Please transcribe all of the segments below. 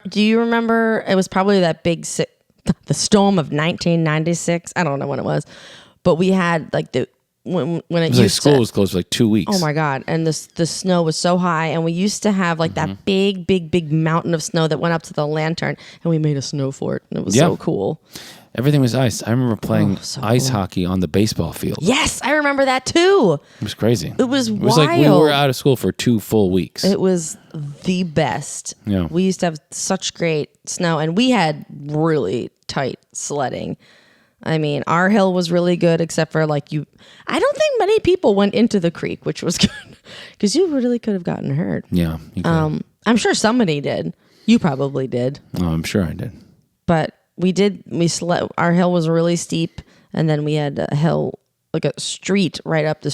Do you remember? It was probably that big the storm of 1996. I don't know when it was, but we had like when it was used school was closed for like 2 weeks. Oh my God. And the snow was so high, and we used to have like that big mountain of snow that went up to the lantern, and we made a snow fort, and it was so cool. Everything was ice. I remember playing ice hockey on the baseball field. Yes, I remember that too. It was crazy. It was wild. It was like we were out of school for 2 full weeks. It was the best. Yeah. We used to have such great snow, and we had really tight sledding. I mean, our hill was really good, except for like I don't think many people went into the creek, which was good because you really could have gotten hurt. Yeah. I'm sure somebody did. You probably did. Oh, I'm sure I did. But our hill was really steep, and then we had a hill, like a street right up the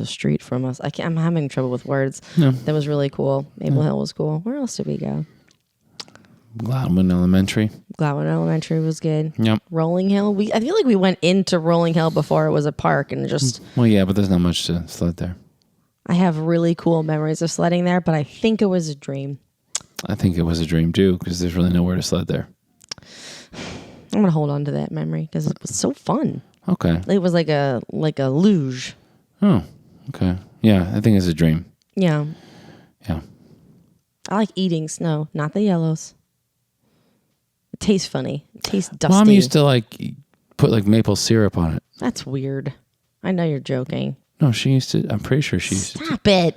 street from us. I'm having trouble with words. No. That was really cool. Maple Hill was cool. Where else did we go? Gladwin Elementary. Gladwin Elementary was good. Yep. Rolling Hill. I feel like we went into Rolling Hill before it was a park, and just. Well, yeah, but there's not much to sled there. I have really cool memories of sledding there, but I think it was a dream. I think it was a dream too, because there's really nowhere to sled there. I'm gonna hold on to that memory because it was so fun. Okay. It was like a luge. Oh, okay. Yeah, I think it's a dream. Yeah. Yeah. I like eating snow, not the yellows. It tastes funny. It tastes dusty. Mom used to like put like maple syrup on it. That's weird. I know you're joking. No, she used to. I'm pretty sure she used to. Stop it.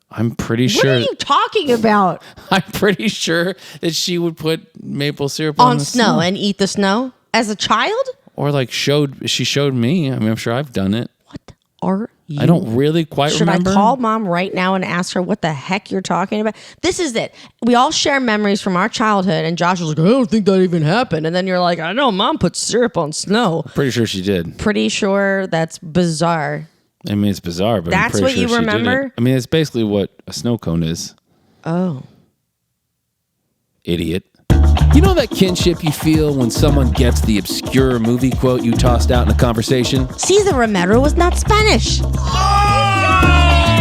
I'm pretty sure. What are you talking about? I'm pretty sure that she would put maple syrup on the snow and eat the snow as a child? Or like she showed me. I mean, I'm sure I've done it. What are you? I don't really quite remember. Should I call Mom right now and ask her what the heck you're talking about? This is it. We all share memories from our childhood, and Josh was like, I don't think that even happened. And then you're like, I know, Mom put syrup on snow. Pretty sure she did. Pretty sure that's bizarre. I mean, it's bizarre, but that's I'm pretty what sure you remember? Did it. I mean, it's basically what a snow cone is. Oh. Idiot. You know that kinship you feel when someone gets the obscure movie quote you tossed out in a conversation? Cesar Romero was not Spanish.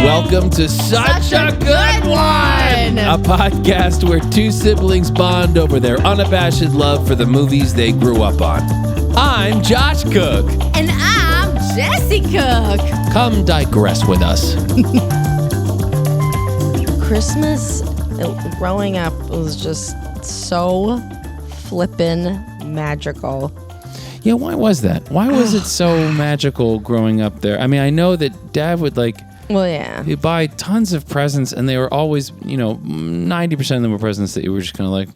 Welcome to Such a Good One! A podcast where two siblings bond over their unabashed love for the movies they grew up on. I'm Josh Cook. And I'm Jessi Cook. Come digress with us. Christmas, growing up, was just so flippin' magical. Yeah, why was that? Why was it so magical growing up there? I mean, I know that Dad would he'd buy tons of presents, and they were always, 90% of them were presents that you were just kind of like,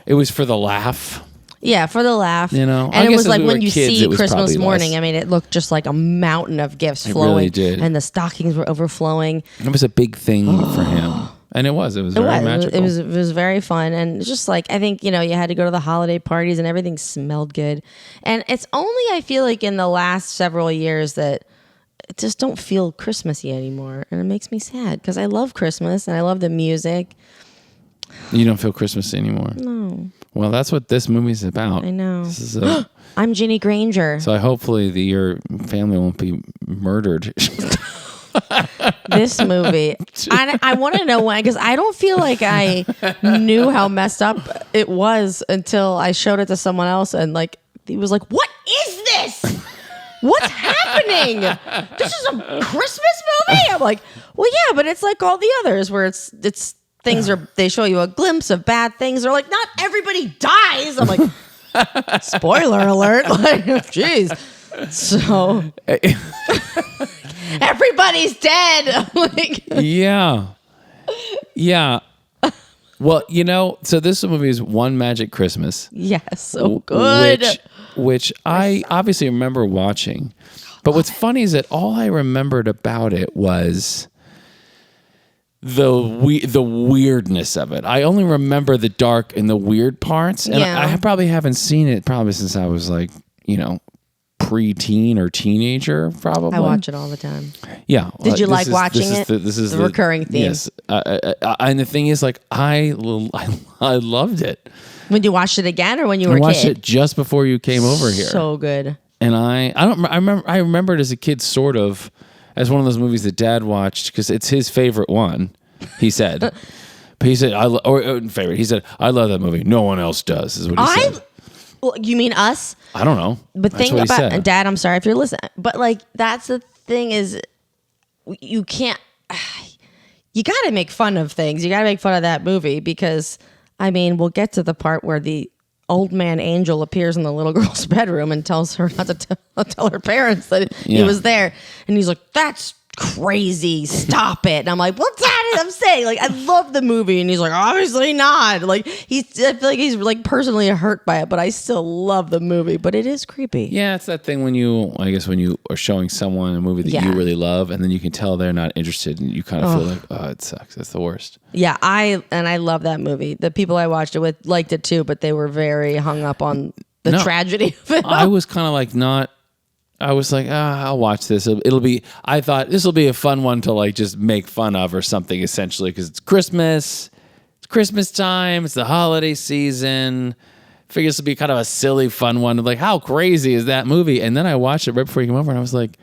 it was for the laugh. Yeah, for the laugh. And it was like when you see Christmas morning, less. I mean, it looked just like a mountain of gifts flowing. It really did. And the stockings were overflowing. It was a big thing for him. And it was very magical. It was very fun. And just like, I think, you had to go to the holiday parties and everything smelled good. And it's only, I feel like, in the last several years that it just don't feel Christmassy anymore. And it makes me sad because I love Christmas and I love the music. You don't feel Christmassy anymore? No. Well, that's what this movie's about. I know. I'm Ginny Granger. So hopefully your family won't be murdered. This movie, I want to know why, because I don't feel like I knew how messed up it was until I showed it to someone else, and like he was like, "What is this? What's happening? This is a Christmas movie?" I'm like, "Well, yeah, but it's like all the others where it's things they show you a glimpse of bad things. They're like, not everybody dies." I'm like, spoiler alert! Like, jeez. So everybody's dead. I'm like, yeah. Well, so this movie is One Magic Christmas. Yes, so good. Which I obviously remember watching. But what's funny is that all I remembered about it was the weirdness of it. I only remember the dark and the weird parts. And I probably haven't seen it since I was like, pre-teen or teenager, probably. I watch it all the time. Yeah. Did you like watching it? This is the recurring theme. Yes. And the thing is, like, I loved it. When you watched it again, or when you were a kid? I watched it just before you came over here. So good. And I remember it as a kid, sort of, as one of those movies that Dad watched because it's his favorite one. He said. But he said, favorite. He said, I love that movie. No one else does, is what he said. Well, you mean us? I don't know. But think about, Dad, I'm sorry if you're listening. But like, that's the thing is, you can't, you got to make fun of things. You got to make fun of that movie because, I mean, we'll get to the part where the old man angel appears in the little girl's bedroom and tells her not to tell her parents that he was there. And he's like, that's crazy. Stop it. And I'm like, what's that? I'm saying, like, I love the movie. And he's like, obviously not. Like, I feel like he's like personally hurt by it, but I still love the movie. But it is creepy. Yeah, it's that thing when you are showing someone a movie that you really love, and then you can tell they're not interested, and you kind of feel like, oh, it sucks. That's the worst. Yeah, I love that movie. The people I watched it with liked it too, but they were very hung up on the tragedy of it. I was kind of like not. I was like, I'll watch this. I thought this will be a fun one to like just make fun of or something, essentially, because it's Christmas. It's Christmas time. It's the holiday season. Figure this will be kind of a silly, fun one. Like, how crazy is that movie? And then I watched it right before you came over, and I was like,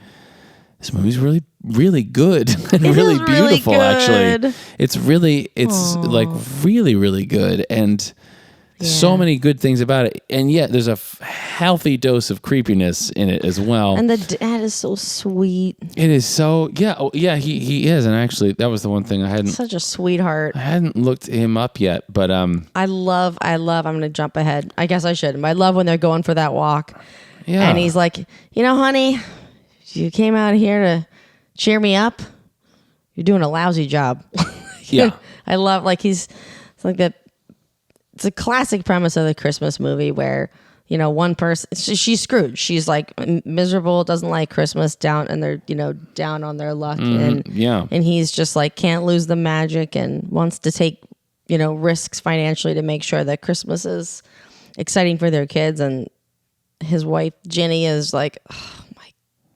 this movie's really, really good and really beautiful. Actually, it's like really, really good, and so many good things about it. And yet, there's a healthy dose of creepiness in it as well. And the dad is so sweet. It is so he is. And actually, that was the one thing I hadn't. Such a sweetheart. I hadn't looked him up yet, but I love. I'm gonna jump ahead. I guess I should. I love when they're going for that walk. Yeah. And he's like, honey, you came out here to cheer me up. You're doing a lousy job. Yeah. I love it's like that. It's a classic premise of the Christmas movie where, one person, she's screwed. She's like miserable, doesn't like Christmas, down, and they're, down on their luck. And he's just like, can't lose the magic and wants to take, risks financially to make sure that Christmas is exciting for their kids. And his wife, Ginny, is like, oh my,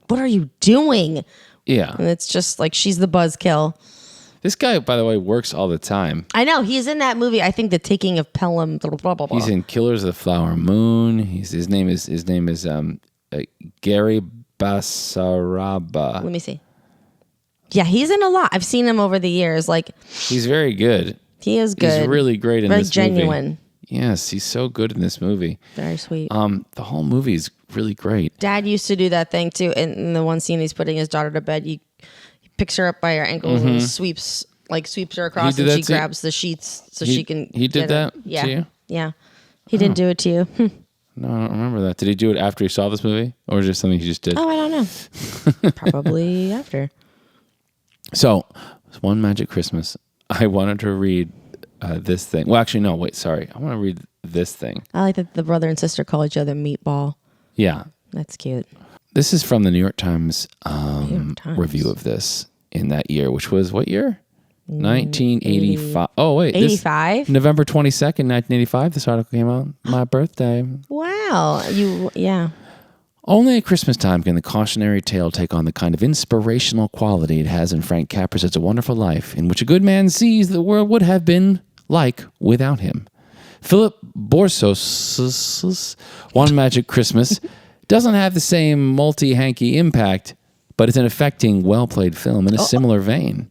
what are you doing? Yeah. And it's just like, she's the buzzkill. This guy, by the way, works all the time. I know. He's in that movie, I think, The Taking of Pelham. Blah, blah, blah, blah. He's in Killers of the Flower Moon. His name is Gary Basaraba. Let me see. Yeah, he's in a lot. I've seen him over the years. Like, he's very good. He is good. He's really great in this movie. Very genuine. Movie. Yes, he's so good in this movie. Very sweet. The whole movie is really great. Dad used to do that thing too. In the one scene he's putting his daughter to bed, he picks her up by her ankles and sweeps her across, and she grabs the sheets she can. He did that to you? Yeah. He didn't do it to you. No, I don't remember that. Did he do it after he saw this movie, or is it something he just did? Oh, I don't know. Probably after. So, One Magic Christmas. I wanted to read this thing. Well, actually, no. Wait, sorry. I want to read this thing. I like that the brother and sister call each other meatball. Yeah. That's cute. This is from the New York Times review of this in that year, which was what year? 1985. Oh, wait. 85? November 22nd, 1985. This article came out. My birthday. Wow. Only at Christmas time can the cautionary tale take on the kind of inspirational quality it has in Frank Capra's It's a Wonderful Life, in which a good man sees the world would have been like without him. Philip Borsos's One Magic Christmas doesn't have the same multi-hanky impact, but it's an affecting, well-played film in a similar vein.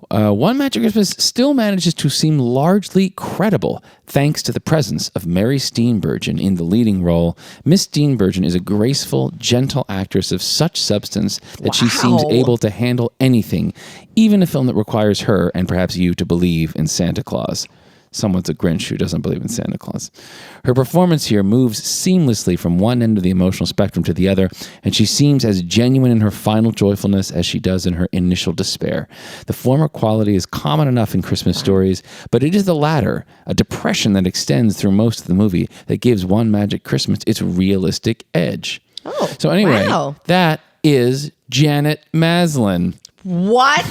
One Magic Christmas still manages to seem largely credible thanks to the presence of Mary Steenburgen in the leading role. Miss Steenburgen is a graceful, gentle actress of such substance that she seems able to handle anything, even a film that requires her and perhaps you to believe in Santa Claus. Someone's a Grinch who doesn't believe in Santa Claus. Her performance here moves seamlessly from one end of the emotional spectrum to the other, and she seems as genuine in her final joyfulness as she does in her initial despair. The former quality is common enough in Christmas stories, but it is the latter, a depression that extends through most of the movie, that gives One Magic Christmas its realistic edge. So anyway, that is Janet Maslin. What?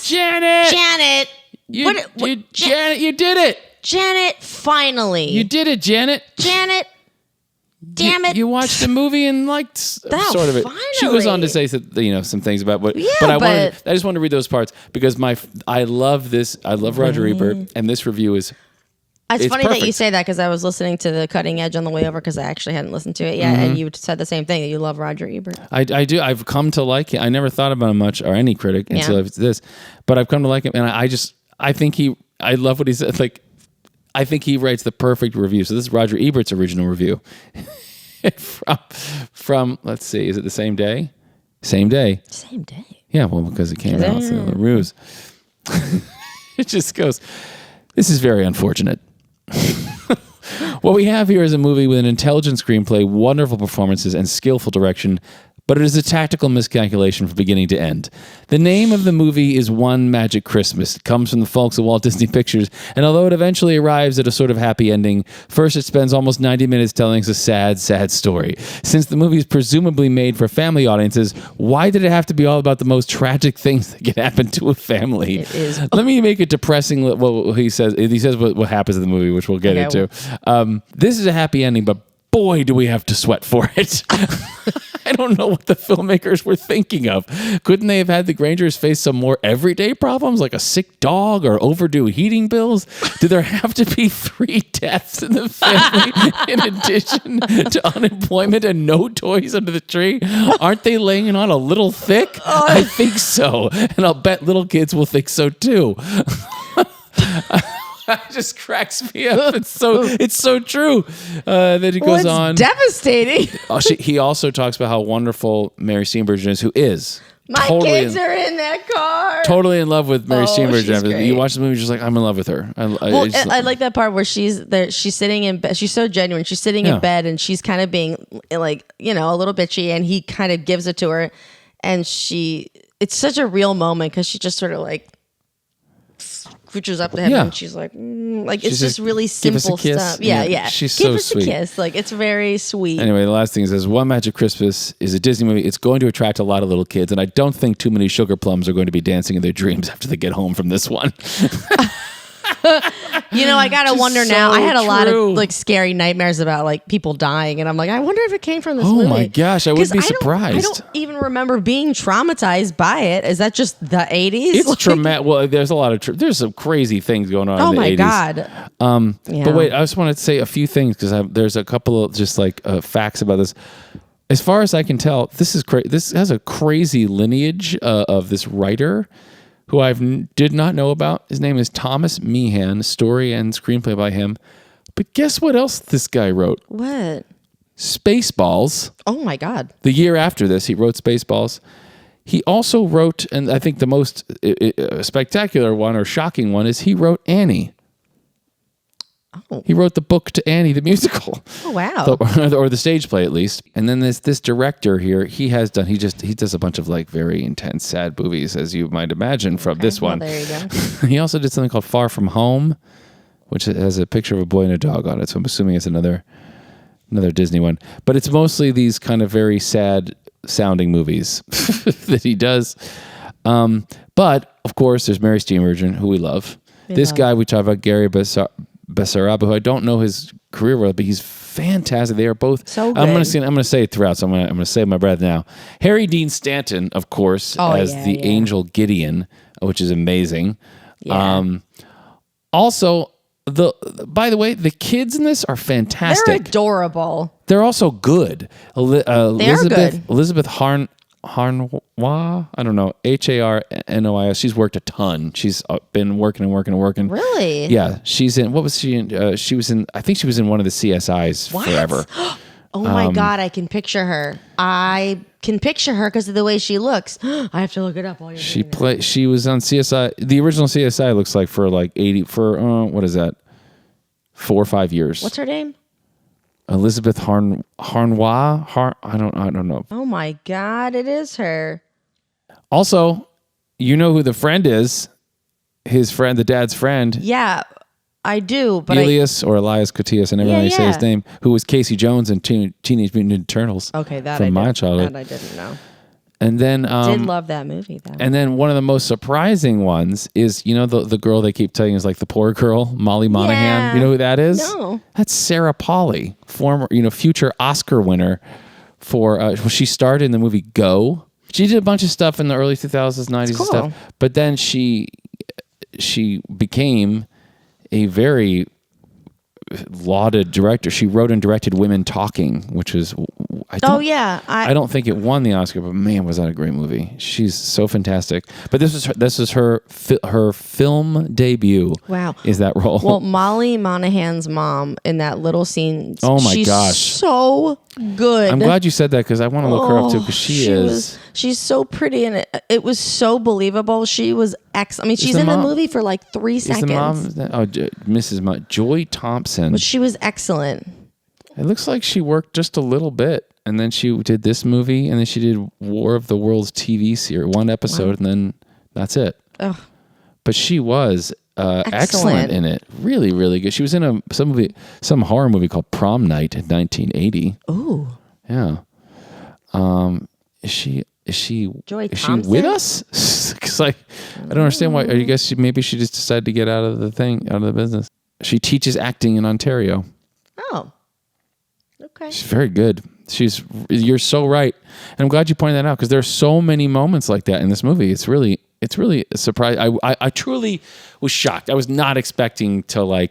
Janet! Janet, you did it. Janet, finally. You did it, Janet. Janet, damn it. You watched the movie and liked sort of it. Finally. She goes on to say some things about what. Yeah, but I just wanted to read those parts because I love this. I love Roger Ebert, and this review is It's funny that you perfect. say that because I was listening to The Cutting Edge on the way over because I actually hadn't listened to it yet, and you said the same thing, that you love Roger Ebert. I do. I've come to like it. I never thought about him much, or any critic, until it's this. But I've come to like him, and I love what he said. Like, I think he writes the perfect review. So this is Roger Ebert's original review from let's see, is it the same day? Same day. Same day. Yeah, well, because it came out, so the ruse. It just goes, this is very unfortunate. What we have here is a movie with an intelligent screenplay, wonderful performances, and skillful direction, but it is a tactical miscalculation from beginning to end. The name of the movie is One Magic Christmas. It comes from the folks at Walt Disney Pictures, and although it eventually arrives at a sort of happy ending, first it spends almost 90 minutes telling us a sad, sad story. Since the movie is presumably made for family audiences, why did it have to be all about the most tragic things that can happen to a family? It is. Let me make it depressing. Well, he says what happens in the movie, which we'll get into. This is a happy ending, but boy, do we have to sweat for it. I don't know what the filmmakers were thinking of. Couldn't they have had the Grangers face some more everyday problems, like a sick dog or overdue heating bills? Do there have to be 3 deaths in the family in addition to unemployment and no toys under the tree? Aren't they laying it on a little thick? I think so. And I'll bet little kids will think so too. It just cracks me up. It's so true. That he goes on. Devastating. He also talks about how wonderful Mary Steenburgen is, who is My kids are in that car. totally in love with Mary Steenburgen and everything. Great. You watch the movie, you're just like, I'm in love with her. I like that part where she's there. She's sitting in bed. She's so genuine. She's sitting in bed and she's kind of being like, a little bitchy, and he kind of gives it to her, and it's such a real moment because she just sort of like scooches up to him and she's like, it's just really simple stuff. Yeah. She's give so us sweet. A kiss. Like, it's very sweet. Anyway, the last thing is, One Magic Christmas is a Disney movie. It's going to attract a lot of little kids, and I don't think too many sugar plums are going to be dancing in their dreams after they get home from this one. I gotta wonder so now. I had a lot true. of like scary nightmares about like people dying, and I'm like, I wonder if it came from this movie. Oh my gosh, I wouldn't be 'Cause surprised. I don't even remember being traumatized by it. Is that just the 80s? It's Like, traumatic. Well, there's a lot of there's some crazy things going on. Oh in the my 80s. God. But wait, I just want to say a few things because there's a couple of just like facts about this. As far as I can tell, this is this has a crazy lineage of this writer who I did not know about. His name is Thomas Meehan, story and screenplay by him. But guess what else this guy wrote? What? Spaceballs. Oh my God. The year after this, he wrote Spaceballs. He also wrote, and I think the most spectacular one or shocking one is he wrote Annie. Oh. He wrote the book to Annie, the musical. Oh wow. Or the stage play at least. And then this director here, he does a bunch of like very intense, sad movies, as you might imagine from this one. There you go. He also did something called Far From Home, which has a picture of a boy and a dog on it. So I'm assuming it's another Disney one. But it's mostly these kind of very sad sounding movies that he does. But of course, there's Mary Steenburgen, who we love. This guy we talked about, Gary Bessaraba, who I don't know his career well, but he's fantastic. They are both so good. I'm going to say it throughout, so I'm going to save my breath now. Harry Dean Stanton, of course, as the angel Gideon, which is amazing. Yeah. Also, by the way, the kids in this are fantastic. They're adorable. They're also good. Elizabeth Harnois, I don't know, Harnois. She's worked a ton. She's been working. Really? Yeah. She's in, what was she in? I think she was in one of the CSIs forever. Oh my God, I can picture her. I can picture her because of the way she looks. I have to look it up while you're doing that. She was on CSI. The original CSI looks like for like 80, what is that? 4 or 5 years. What's her name? Elizabeth Harnois. I don't know. Oh my God, it is her. Also, you know who the friend is? His friend, the dad's friend. Yeah, I do. But Elias Koteas, I never know how you say his name, who was Casey Jones in Teenage Mutant Ninja Turtles. Okay, from my childhood. That I didn't know. And then Did love that movie though. And then one of the most surprising ones is, the girl they keep telling is like the poor girl, Molly Monaghan. Yeah. You know who that is? No. That's Sarah Polley, former, future Oscar winner for she starred in the movie Go. She did a bunch of stuff in the early 2000s, 90s and stuff. But then she became a very lauded director. She wrote and directed Women Talking, which is I don't think it won the Oscar, but man, was that a great movie. She's so fantastic. But this is her film debut. Wow. Is that role. Well, Molly Monahan's mom in that little scene. Oh my she's gosh. So good. I'm glad you said that because I want to look her up too because she's so pretty and it was so believable. She was excellent. I mean, she's in the movie for like 3 seconds. Is the mom, Mrs. Joy Thompson. But she was excellent. It looks like she worked just a little bit. And then she did this movie, and then she did War of the Worlds TV series, 1 episode, and then that's it. Ugh. But she was excellent in it. Really, really good. She was in some horror movie called Prom Night in 1980. Ooh. Yeah. Is she Joy is Thompson? she with us? Because I don't understand why. I guess maybe she just decided to get out of the business. She teaches acting in Ontario. Oh. Okay. She's very good. You're so right. And I'm glad you pointed that out because there are so many moments like that in this movie. It's really a surprise. I truly was shocked. I was not expecting to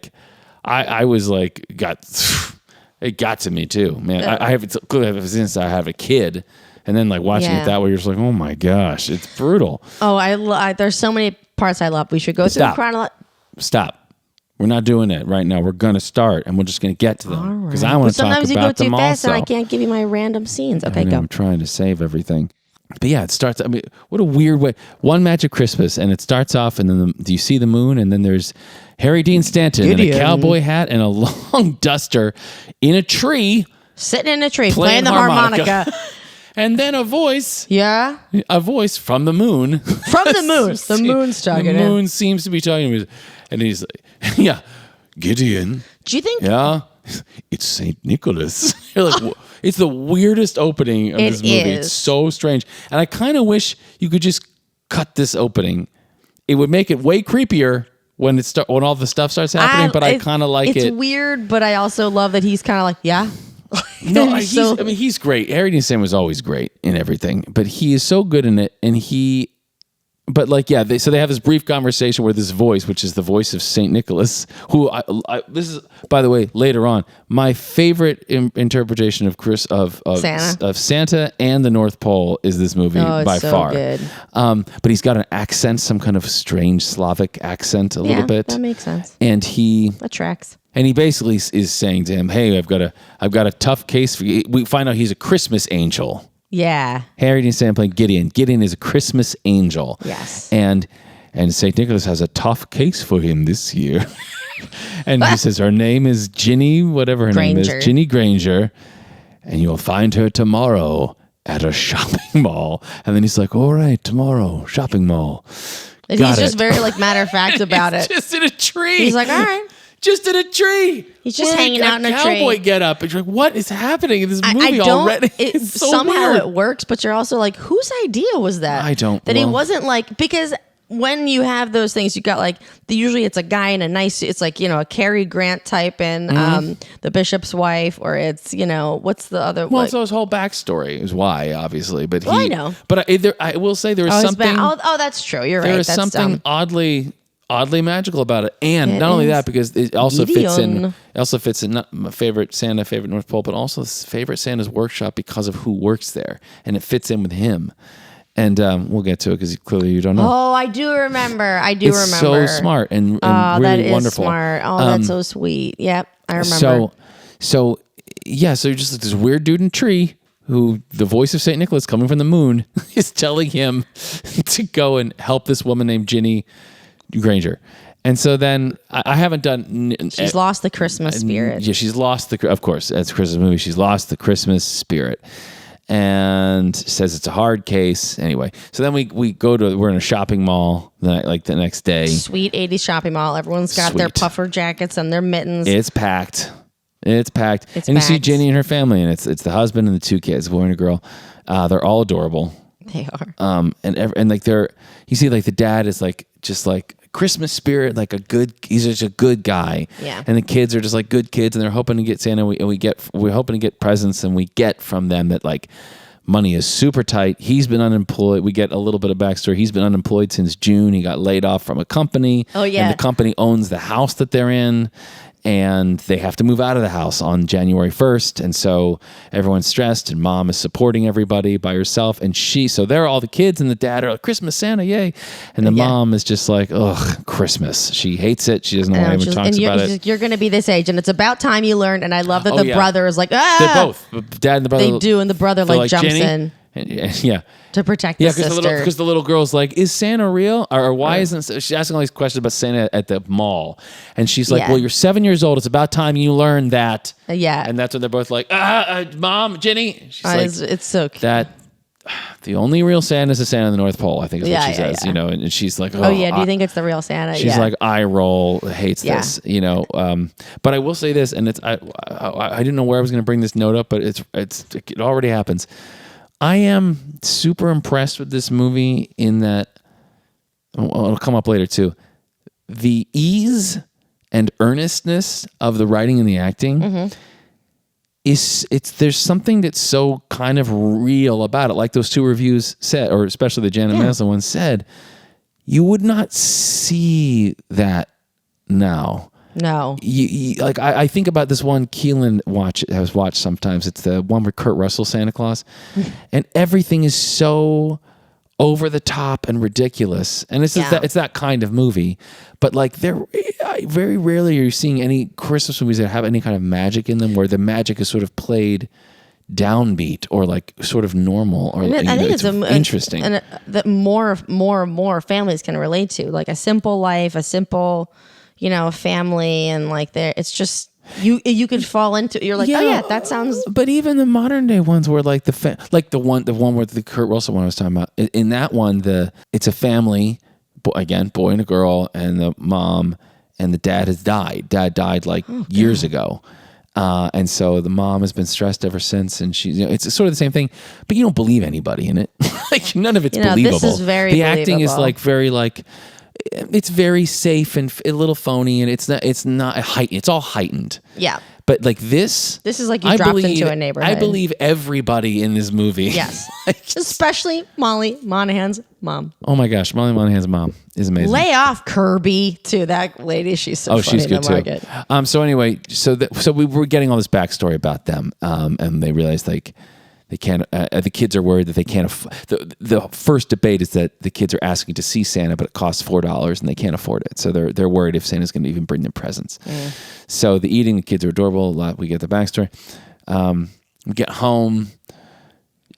I was like, it got to me too, man. I have since I have a kid and then watching it that way, you're just like, oh my gosh, it's brutal. Oh, there's so many parts I love. We should go through chronology. Stop. We're not doing it right now. We're going to start, and we're just going to get to them because I want to talk about them also. Sometimes you go too fast, and I can't give you my random scenes. Okay, go. I'm trying to save everything. But yeah, it starts. I mean, what a weird way. One Magic Christmas, and it starts off, and then you see the moon, and then there's Harry Dean Stanton in a cowboy hat and a long duster in a tree, sitting in a tree playing the harmonica. And then a voice. Yeah. A voice from the moon. From the moon. The moon's talking to him. The moon seems to be talking to him. And he's like, yeah, Gideon. Do you think? Yeah. It's St. Nicholas. You're like, it's the weirdest opening of this movie. It's so strange. And I kind of wish you could just cut this opening. It would make it way creepier when all the stuff starts happening, but I kind of like it. It's weird, but I also love that he's kind of like, yeah. No, he's great. Harry Dean Stanton was always great in everything, but he is so good in it. And so they have this brief conversation where this voice, which is the voice of Saint Nicholas, who this is, by the way, later on, my favorite interpretation of Santa and the North Pole is this movie by far. Good. But he's got an accent, some kind of strange Slavic accent, a little bit. That makes sense. And that tracks. And he basically is saying to him, "Hey, I've got a tough case for you." We find out he's a Christmas angel. Yeah. Harry Dean Stanton playing Gideon. Gideon is a Christmas angel. Yes. And St. Nicholas has a tough case for him this year. And he says, her name is Ginny, whatever her name is, Ginny Granger. And you'll find her tomorrow at a shopping mall. And then he's like, all right, tomorrow, shopping mall. And he's just very matter of fact about it. Just in a tree. He's like, all right. Just in a tree. He's just hanging out in a tree. Cowboy get up. And you're like, what is happening in this movie already? It's so somehow weird. It works, but you're also like, whose idea was that? I don't That he wasn't because when you have those things, you got usually it's a guy in a nice, it's a Cary Grant type in The Bishop's Wife, or it's, what's the other? Well, so his whole backstory is why, obviously. But I know. But I will say there is something. That's true. You're right. There is something oddly magical about it, and not only that, because it also fits in. It also fits in not my favorite Santa, favorite North Pole, but also favorite Santa's workshop because of who works there, and it fits in with him. And we'll get to it because clearly you don't know. Oh, I do remember. It's so smart and really that is wonderful. Smart. Oh, that's so sweet. Yep, I remember. So you're just like this weird dude in a tree who the voice of St. Nicholas coming from the moon is telling him to go and help this woman named Ginny Granger. And so then I haven't done. She's lost the Christmas spirit. Yeah, she's lost of course, that's a Christmas movie. She's lost the Christmas spirit. And says it's a hard case. Anyway, so then we're in a shopping mall the next day. Sweet 80s shopping mall. Everyone's got their puffer jackets and their mittens. It's packed. You see Ginny and her family, and it's the husband and the 2 kids, a boy and a girl. They're all adorable. They are. You see the dad is just Christmas spirit, he's just a good guy. Yeah. And the kids are just good kids, and they're hoping to get Santa. We're hoping to get presents, and we get from them that money is super tight. He's been unemployed. We get a little bit of backstory. He's been unemployed since June. He got laid off from a company. Oh yeah. And the company owns the house that they're in. and they have to move out of the house on January 1st. And so everyone's stressed, and mom is supporting everybody by herself. And so there are all the kids, and the dad are like, Christmas, Santa, yay. And the mom is just like, ugh, Christmas. She hates it. She doesn't know why anyone talks about it. You're going to be this age, and it's about time you learned. And I love that the brother is like, They're both. The dad and the brother. They do, and the brother like jumps Jenny, in. Yeah. To protect the sister. Because the little girl's like, is Santa real? Or why isn't... She's asking all these questions about Santa at the mall. And she's like, well, you're 7 years old. It's about time you learn that. Yeah. And that's when they're both like, Mom, Jenny. She's like, it's so cute. That... The only real Santa is the Santa of the North Pole, I think is what she says, you know, and she's like, oh yeah, do you think it's the real Santa? She's like, eye roll, hates this, you know. But I will say this, and I didn't know where I was going to bring this note up, but it already happens. I am super impressed with this movie in that, it'll come up later too, the ease and earnestness of the writing and the acting there's something that's so kind of real about it. Like those two reviews said, or especially the Janet Maslin one said, you would not see that now. No. Like I think about this one Keelan has watched sometimes. It's the one with Kurt Russell, Santa Claus. And everything is so over the top and ridiculous. And it's that kind of movie. But like very rarely are you seeing any Christmas movies that have any kind of magic in them where the magic is sort of played downbeat or like sort of normal or I think it's interesting. And that more families can relate to, like a simple life, a simple, family, and like it's just you could fall into. You're like, oh yeah, that sounds. But even the modern day ones where like the one where the Kurt Russell one I was talking about. In that one, it's a family, boy and a girl, and the mom and the dad has died. Dad died like years ago. And so the mom has been stressed ever since, and she's it's sort of the same thing, but you don't believe anybody in it. Like none of it's believable. This is very the believable. acting is like very like. It's very safe and a little phony, and it's not heightened. It's all heightened. Yeah. But like this is like you dropped into a neighborhood. I believe everybody in this movie. Yes. Especially Molly Monahan's mom. Oh my gosh, Molly Monahan's mom is amazing. Lay off Kirby to that lady. She's so funny. She's good in the market. So anyway, so we were getting all this backstory about them, and they realized like. They can't. The kids are worried that they can't. The first debate is that the kids are asking to see Santa, but it costs $4, and they can't afford it. So they're worried if Santa's going to even bring them presents. So the kids are adorable. We get the backstory. We get home,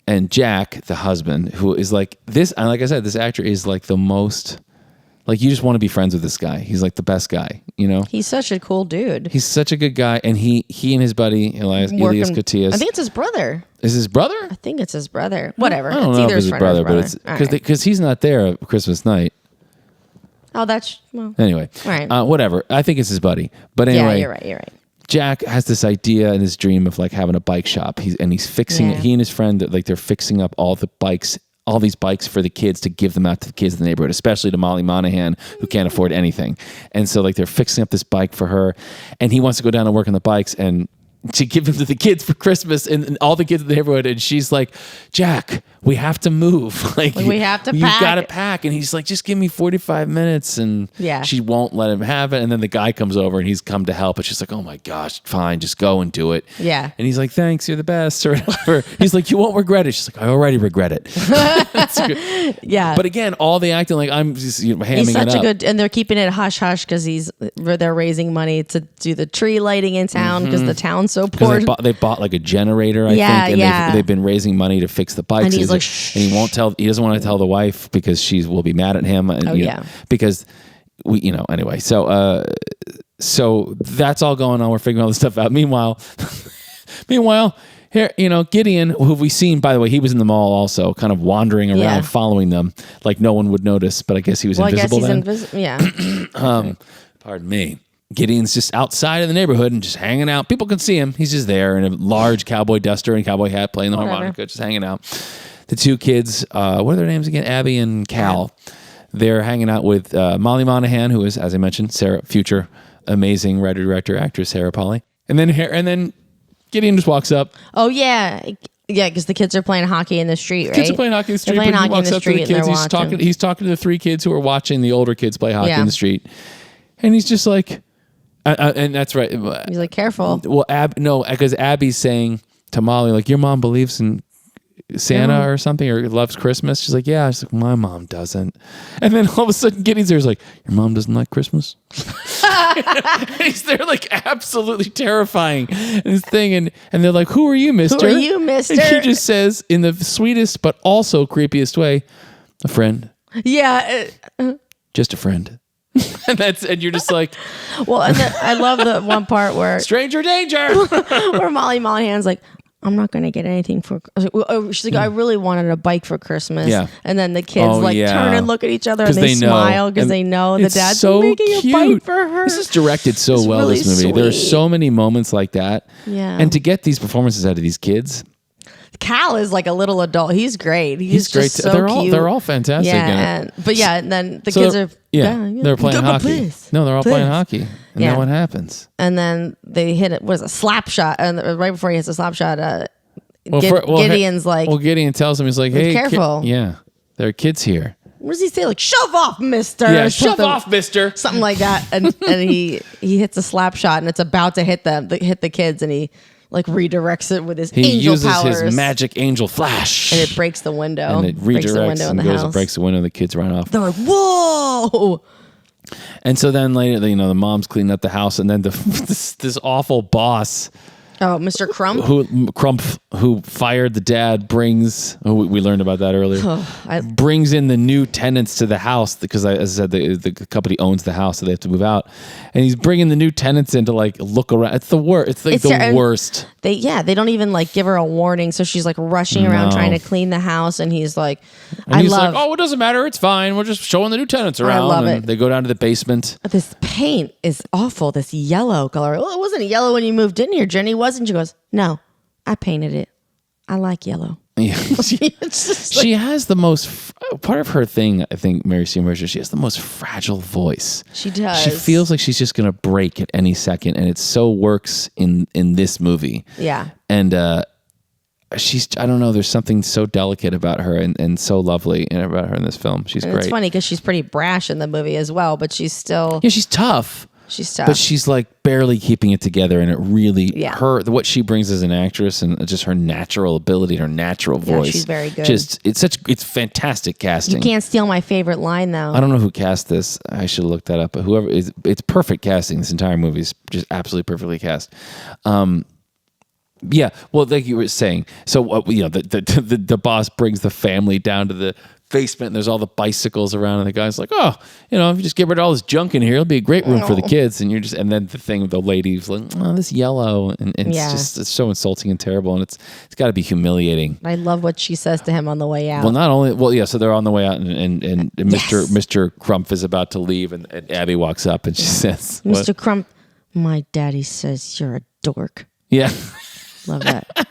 and Jack, the husband, who is like this, and like I said, this actor is like the most. Like you just want to be friends with this guy. He's like the best guy, He's such a cool dude. He's such a good guy, and he and his buddy Elias Koteas. I think it's his brother. Is his brother? I think it's his brother. Whatever. I don't know if it's his brother, but it's because he's not there at Christmas night. Oh, well. Anyway, all right. Whatever. I think it's his buddy, but anyway, yeah, you're right. Jack has this idea and this dream of like having a bike shop. He's fixing it. He and his friend they're fixing up all these bikes for the kids to give them out to the kids in the neighborhood, especially to Molly Monahan, who can't afford anything. And so like they're fixing up this bike for her, and he wants to go down and work on the bikes and to give them to the kids for Christmas and all the kids in the neighborhood. And she's like, Jack, we have to move. Like we have to pack. You got to pack. And he's like, just give me 45 minutes. And she won't let him have it. And then the guy comes over and he's come to help. And she's like, oh my gosh, fine, just go and do it. Yeah. And he's like, thanks, you're the best or whatever. He's like, you won't regret it. She's like, I already regret it. Yeah. But again, all the acting, like I'm just hamming it up. He's such a good, and they're keeping it hush hush because they're raising money to do the tree lighting in town because the town's so poor. They bought like a generator, I think, and they've been raising money to fix the bikes. And he's like, and he won't tell. He doesn't want to tell the wife because she will be mad at him. And, because anyway. So that's all going on. We're figuring all this stuff out. Meanwhile, here, Gideon, who we've seen, by the way, he was in the mall also, kind of wandering around, following them, like no one would notice. But I guess he was invisible then. Pardon me. Gideon's just outside of the neighborhood and just hanging out. People can see him. He's just there in a large cowboy duster and cowboy hat, playing the harmonica, just hanging out. The two kids, what are their names again? Abby and Cal. They're hanging out with Molly Monahan, who is, as I mentioned, future amazing writer, director, actress Sarah Polley. And then Gideon just walks up. Oh yeah. Yeah, because the kids are playing hockey in the street, right? Kids are playing hockey in the street. They're playing hockey in the street, and he's talking to the three kids who are watching the older kids play hockey in the street. And he's just like, And that's right. He's like, careful. Well, because Abby's saying to Molly, like, your mom believes in Santa or something, or loves Christmas. She's like, yeah. She's like, my mom doesn't. And then all of a sudden, Gideon's there's like, your mom doesn't like Christmas. He's there, like, absolutely terrifying this thing, and they're like, who are you, mister? Who are you, mister? And he just says, in the sweetest but also creepiest way, a friend. Yeah. Just a friend. And you're just like, well, and then I love the one part where stranger danger. where Molly Monahan's like, I'm not going to get anything for. She's like, I really wanted a bike for Christmas. Yeah. And then the kids turn and look at each other and they smile because they know the dad's so making cute. a bike for her. This is directed so well. really This movie. sweet. There are so many moments like that. Yeah. And to get these performances out of these kids. Cal is like a little adult. He's great. He's great. just so cute. They're all fantastic. Yeah. And then the kids are. They're playing hockey. Please. No, they're all playing hockey. And then what happens? And then they hit it. Was a slap shot. And right before he hits a slap shot, Gideon's like. Well, Gideon tells him, he's like, hey, careful. There are kids here. What does he say? Like, shove off, mister. Yeah, shove off, mister. Something like that. And he hits a slap shot and it's about to hit the kids, and he like redirects it with his angel powers. He uses his magic angel flash. And it breaks the window. And it redirects and goes, breaks the window, and the kids run off. They're like, whoa. And so then later, the mom's cleaning up the house, and then this awful boss. Oh, Mr. Crump? Who fired the dad, brings... Oh, we learned about that earlier. Brings in the new tenants to the house because, as I said, the company owns the house, so they have to move out. And he's bringing the new tenants in to, like, look around. It's the worst. It's like the worst. They don't even, like, give her a warning, so she's, like, rushing around trying to clean the house, and he's like... like, oh, it doesn't matter. It's fine. We're just showing the new tenants around. I love it. They go down to the basement. This paint is awful, this yellow color. Well, it wasn't yellow when you moved in here, Jenny, was and she goes, no, I painted it. I like yellow. Yeah. She has the most, part of her thing, I think, Mary Seymour, she has the most fragile voice. She does. She feels like she's just going to break at any second, and it so works in this movie. Yeah. And she's, I don't know, there's something so delicate about her and so lovely about her in this film. She's great. It's funny because she's pretty brash in the movie as well, but she's still... Yeah, she's tough. She's tough. But she's like barely keeping it together, and it really what she brings as an actress and just her natural ability, her natural voice. Yeah, she's very good. It's fantastic casting. You can't steal my favorite line though. I don't know who cast this. I should have looked that up. But whoever it's perfect casting. This entire movie is just absolutely perfectly cast. Yeah, well, like you were saying, so the boss brings the family down to the basement, and there's all the bicycles around, and the guy's like, oh, if you just get rid of all this junk in here, it'll be a great room for the kids. And and then the thing with the lady's like, oh, this yellow, and it's so insulting and terrible, and it's got to be humiliating. I love what she says to him on the way out. Well, not only, so they're on the way out, and Mr. Crump is about to leave, and Abby walks up, and she says, Mr. Crump, my daddy says you're a dork. Yeah. Love that.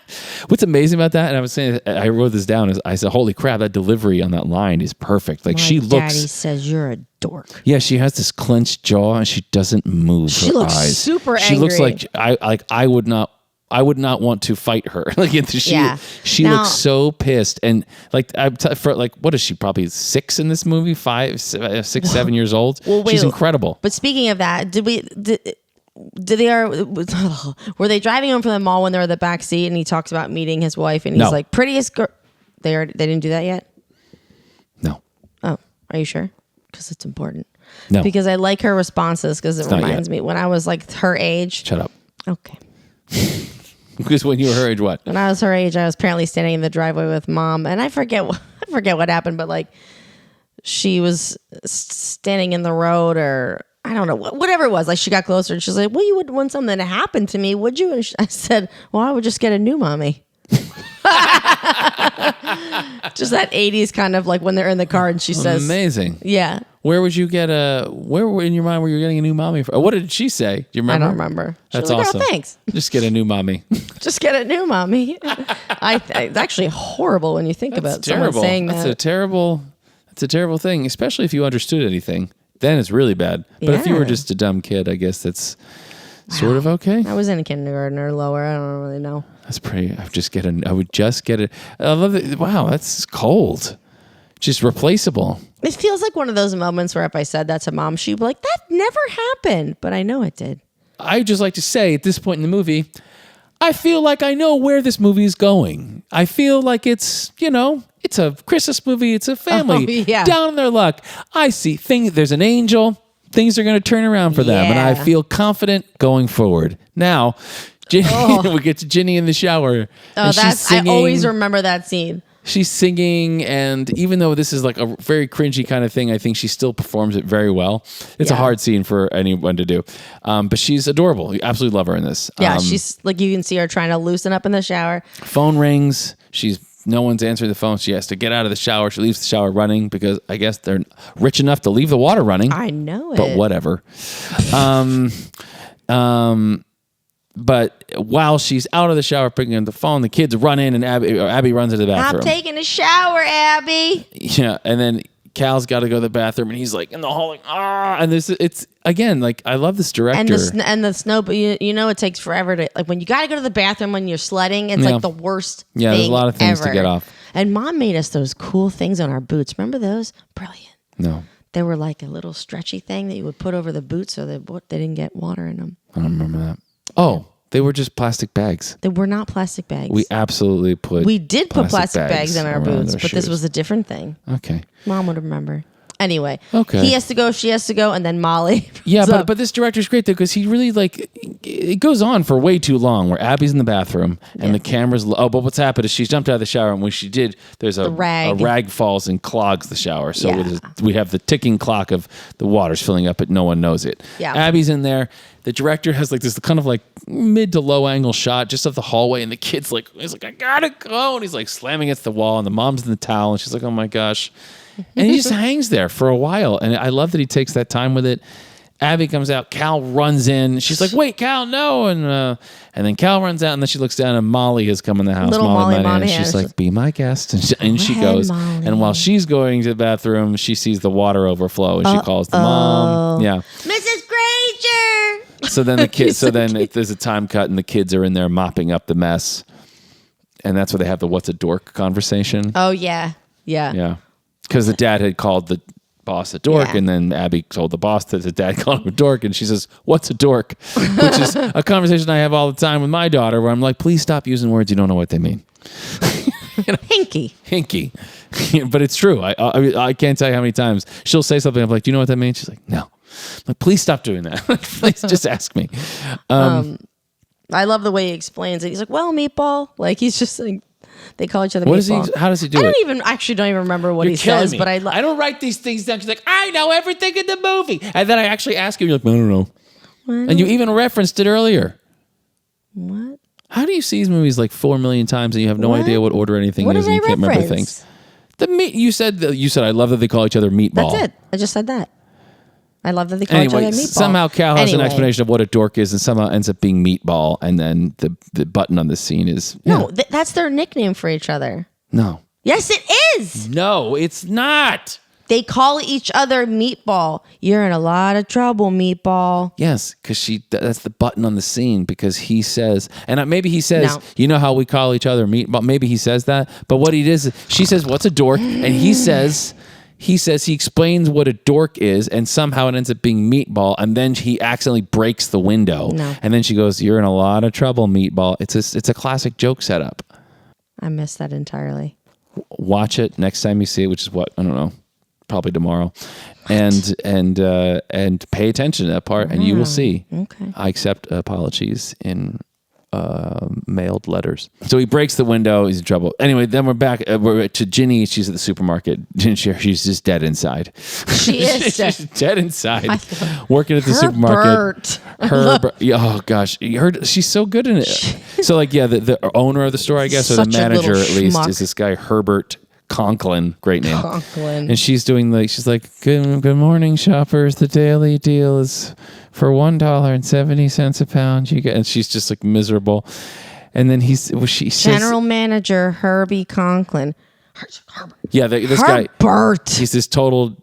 What's amazing about that, and I was saying, I wrote this down, is I said, holy crap, that delivery on that line is perfect. Like, my daddy says you're a dork. Yeah, she has this clenched jaw, and she doesn't move she her looks eyes. Super angry. She looks like I would not want to fight her. She looks so pissed, and what is she, probably 6 in this movie? 5, 6, 7 years old. Well, she's incredible. But speaking of that, were they driving home from the mall when they're in the back seat and he talks about meeting his wife and he's like, prettiest girl? They didn't do that yet? No. Oh, are you sure? Because it's important. No. Because I like her responses because it reminds me when I was like her age. Shut up. Okay. Because when you were her age, what? When I was her age, I was apparently standing in the driveway with mom, and I forget what happened, but like she was standing in the road, or I don't know, whatever it was. Like she got closer and she's like, well, you wouldn't want something to happen to me, would you? And I said, well, I would just get a new mommy. Just that 80s kind of like when they're in the car and she says. Amazing. Yeah. Where would you get where in your mind were you getting a new mommy from? What did she say? Do you remember? I don't remember. That's like, awesome. Oh, thanks. Just get a new mommy. Just get a new mommy. It's actually horrible when you think about someone saying that. That's a terrible thing, especially if you understood anything. Then it's really bad. But if you were just a dumb kid, I guess that's sort of okay. I was in kindergarten or lower. I don't really know. That's pretty. I would just get it. I love it. Wow, that's cold. Just replaceable. It feels like one of those moments where if I said that to mom, she'd be like, that never happened. But I know it did. I just like to say at this point in the movie, I feel like I know where this movie is going. I feel like it's, it's a Christmas movie. It's a family down on their luck. I see things. There's an angel. Things are going to turn around for them. And I feel confident going forward. Now, we get to Ginny in the shower. Oh, I always remember that scene. She's singing, and even though this is like a very cringy kind of thing, I think she still performs it very well. It's a hard scene for anyone to do. But she's adorable. You absolutely love her in this. Yeah, she's like, you can see her trying to loosen up in the shower. Phone rings. No one's answering the phone. She has to get out of the shower. She leaves the shower running because I guess they're rich enough to leave the water running. I know it. But whatever. But while she's out of the shower picking up the phone, the kids run in and Abby runs into the bathroom. I'm taking a shower, Abby. Yeah, and then Cal's got to go to the bathroom, and he's like in the hall, like, and it's again, like, I love this director. And the snow, but it takes forever to, like, when you got to go to the bathroom when you're sledding, it's like the worst thing there's a lot of things to get off. And Mom made us those cool things on our boots. Remember those? Brilliant. No. They were like a little stretchy thing that you would put over the boots so that they didn't get water in them. I don't remember that. Oh, they were just plastic bags. They were not plastic bags. We absolutely put plastic bags in our boots, but this was a different thing. Okay. Mom would remember. Anyway, okay. He has to go, she has to go, and then Molly. Yeah, but this director's great though, because he really, like, it goes on for way too long. Where Abby's in the bathroom and the camera's but what's happened is she's jumped out of the shower, and when she did, there's a rag falls and clogs the shower. So we have the ticking clock of the water's filling up, but no one knows it. Yeah. Abby's in there. The director has like this kind of like mid to low angle shot just of the hallway, and the kid's he's like, I gotta go, and he's like slamming against the wall, and the mom's in the towel, and she's like, oh my gosh. And he just hangs there for a while. And I love that he takes that time with it. Abby comes out. Cal runs in. She's like, wait, Cal, no. And then Cal runs out, and then she looks down, and Molly has come in the house. Little Molly and she's like, be my guest. And she goes. Molly. And while she's going to the bathroom, she sees the water overflow, and she calls the mom. Yeah. Mrs. Granger. So then there's a time cut, and the kids are in there mopping up the mess. And that's where they have the what's a dork conversation. Oh, yeah. Yeah. Yeah. Because the dad had called the boss a dork, and then Abby told the boss that the dad called him a dork, and she says, what's a dork? Which is a conversation I have all the time with my daughter, where I'm like, please stop using words you don't know what they mean. Hinky. But it's true. I can't tell you how many times she'll say something, I'm like, do you know what that means? She's like, no. I'm like, please stop doing that. Please just ask me. I love the way he explains it. He's like, well, meatball. Like, he's just like, they call each other meatball. How does he do it? I don't even remember what he says, but I don't write these things down. She's like, I know everything in the movie. And then I actually ask you, you're like, I don't know. And you even referenced it earlier. What? How do you see these movies like 4 million times and you have no idea what order anything is and you can't remember things? The meat you said I love that they call each other meatball. That's it. I just said that. I love that they call each other meatball. Somehow Cal has an explanation of what a dork is and somehow ends up being meatball, and then the button on the scene is... No, that's their nickname for each other. No. Yes, it is! No, it's not! They call each other meatball. You're in a lot of trouble, meatball. Yes, because that's the button on the scene, because he says... And maybe he says, you know how we call each other meatball? Maybe he says that, but what he does... She says, what's a dork? And he says... He explains what a dork is, and somehow it ends up being meatball, and then he accidentally breaks the window. No. And then she goes, you're in a lot of trouble, meatball. It's a classic joke setup. I missed that entirely. Watch it next time you see it, which is what, I don't know, probably tomorrow. And pay attention to that part, and you will see. Okay. I accept apologies in mailed letters. So he breaks the window. He's in trouble. Anyway, then we're back we're to Ginny. She's at the supermarket. She's just dead inside. She is She's dead inside. Working at the supermarket. Herbert. Oh gosh, she's so good in it. So the owner of the store, I guess, or the manager at least, is this guy Herbert Conklin. Great name. Conklin. And she's doing she's like, good morning, shoppers. The daily deal is for $1.70 a pound. And she's just like miserable. And then she says, General Manager Herbie Conklin. Yeah, this guy. Herbert. He's this total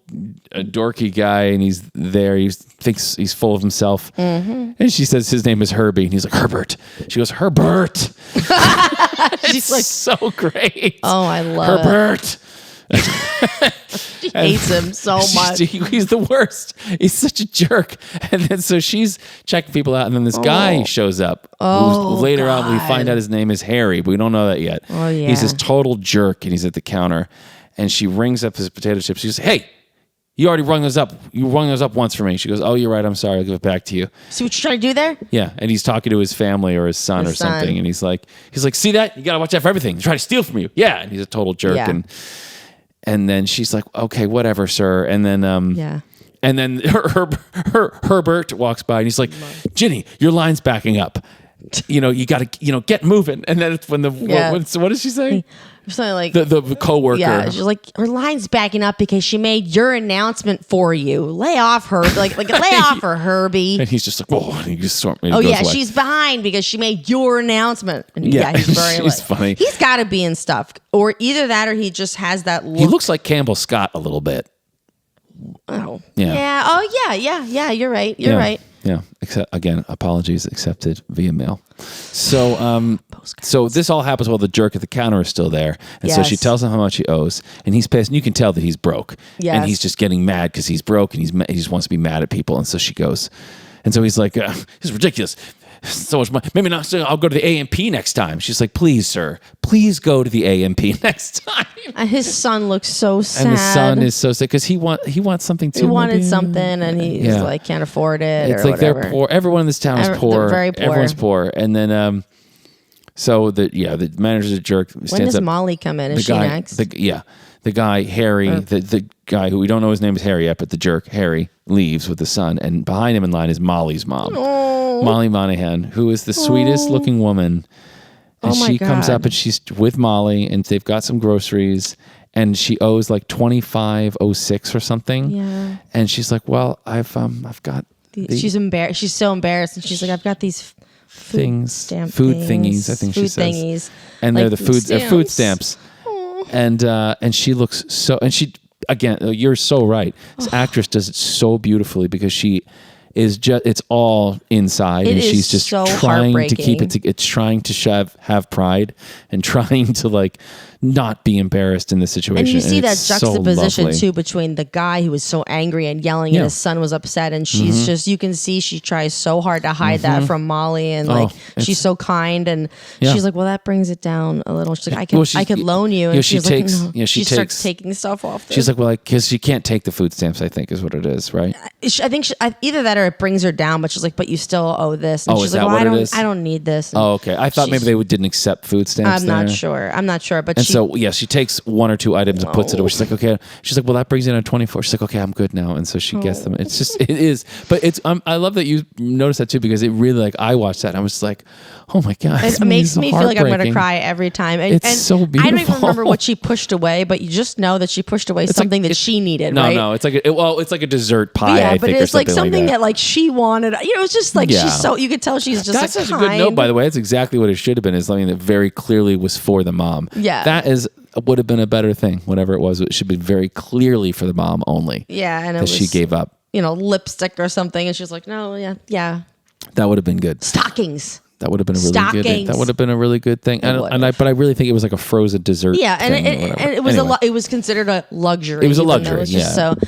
dorky guy, and he's there. He thinks he's full of himself. Mm-hmm. And she says his name is Herbie, and he's like, Herbert. She goes, Herbert. She's like, so great. Oh, I love Herbert. She hates him so much. He's the worst. He's such a jerk. And then so she's checking people out, and then this guy shows up. Who's later on, we find out his name is Harry, but we don't know that yet. Oh, yeah. He's this total jerk, and he's at the counter, and she rings up his potato chips. She goes, "Hey, you already rung those up. You rung those up once for me." She goes, "Oh, you're right. I'm sorry. I'll give it back to you." See what you're trying to do there? Yeah, and he's talking to his family or his son or something, and he's like, "See that? You gotta watch out for everything. They try to steal from you." Yeah, and he's a total jerk, Yeah. and then she's like, "Okay, whatever, sir." And then Yeah. and then Herbert walks by, and he's like, "Ginny, your line's backing up. You got to get moving." And then it's when what does she say? Something like The coworker. Yeah, she's like, her line's backing up because she made your announcement for you. Lay off her, like lay off her, Herbie. And he's just like, whoa, and he just goes yeah, away. she's behind because she made your announcement. And he's very she's funny. He's got to be in stuff, or either that, or he just has that look. He looks like Campbell Scott a little bit. Oh yeah. Oh yeah. You're right. You're right. Yeah. Except again, apologies accepted via mail. So, so this all happens while the jerk at the counter is still there, and so she tells him how much he owes, and he's pissed. And you can tell that he's broke, and he's just getting mad because he's broke, and he just wants to be mad at people. And so she goes, and so he's like, "This is ridiculous. So much money. Maybe not. I'll go to the A&P next time." She's like, "Please, sir, please go to the A&P next time." And his son looks so sad. And the son is so sad because he wants something too. He wanted something, and he's like can't afford it. It's or like whatever. they're poor. Everyone in this town is poor. They're very poor. Everyone's poor. And then, so the manager's a jerk. When does Molly come in? Is she next? The guy Harry, the guy who we don't know his name is Harry yet, but the jerk Harry leaves with the son, and behind him in line is Molly's mom. Molly Monahan, who is the sweetest looking woman. And she comes up and she's with Molly, and they've got some groceries, and she owes like $25.06 or something. Yeah. And she's like, "Well, I've got." She's embarrassed. She's so embarrassed, and she's like, "I've got these food thingies. I think she says, thingies, and they're the food stamps. And she looks so. And she again, you're so right. This actress does it so beautifully because she is just, it's all inside, and she's just so trying to keep it. It's trying to have pride and trying to like not be embarrassed in this situation. And you see that so juxtaposition lovely. too between the guy who was so angry and yelling, and his son was upset, and she's just, you can see she tries so hard to hide that from Molly, and like she's so kind, and she's like, "Well, that brings it down a little." She's like, I could loan you," and she's like, "No." She starts taking stuff off. She's like, "Well, because she can't take the food stamps, I think is what it is, right?" I think either that or it brings her down, but she's like, "But you still owe this." And she's is like, that what it is? I don't need this. And okay. I thought maybe they didn't accept food stamps. I'm not sure, but she takes one or two items and puts it away. She's like, "Okay." She's like, "Well, that brings in a 24." She's like, "Okay, I'm good now." And so she gets them. It's just, it is, but it's. I love that you noticed that too, because it really, like, I watched that and I was just like, "Oh my god!" It makes me feel like I'm going to cry every time. And so beautiful. I don't even remember what she pushed away, but you just know that she pushed away something that she needed. No, right? no, it's like it's like a dessert pie. Yeah, I but think, it's or like something like that like she wanted. It's just like she's so. You could tell she's just That's like such kind. a good note, by the way. That's exactly what it should have been. Is something that very clearly was for the mom. Yeah, that would have been a better thing. Whatever it was, it should be very clearly for the mom only. Yeah, and that she gave up. Lipstick or something, and she's like, "No, yeah." That would have been good. Stockings. That would have been a really good. That would have been a really good thing. But I really think it was like a frozen dessert. Yeah, and it was it was considered a luxury. It was a luxury.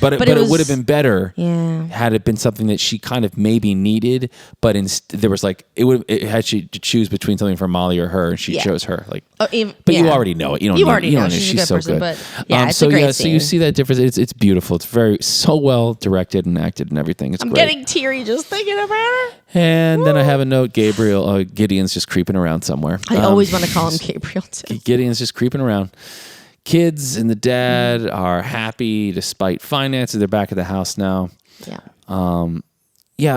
But it would have been better. Yeah. Had it been something that she kind of maybe needed, but there was like it had she to choose between something for Molly or her, and she chose her. Like, but you already know it. You already know she's so good. But it's a great scene. So you see that difference. It's beautiful. It's very so well directed and acted and everything. It's I'm great. getting teary just thinking about it. And then I have a note. Gideon's just creeping around somewhere. I always want to call him Gabriel too. Gideon's just creeping around. Kids and the dad are happy despite finances. They're back at the house now. Yeah.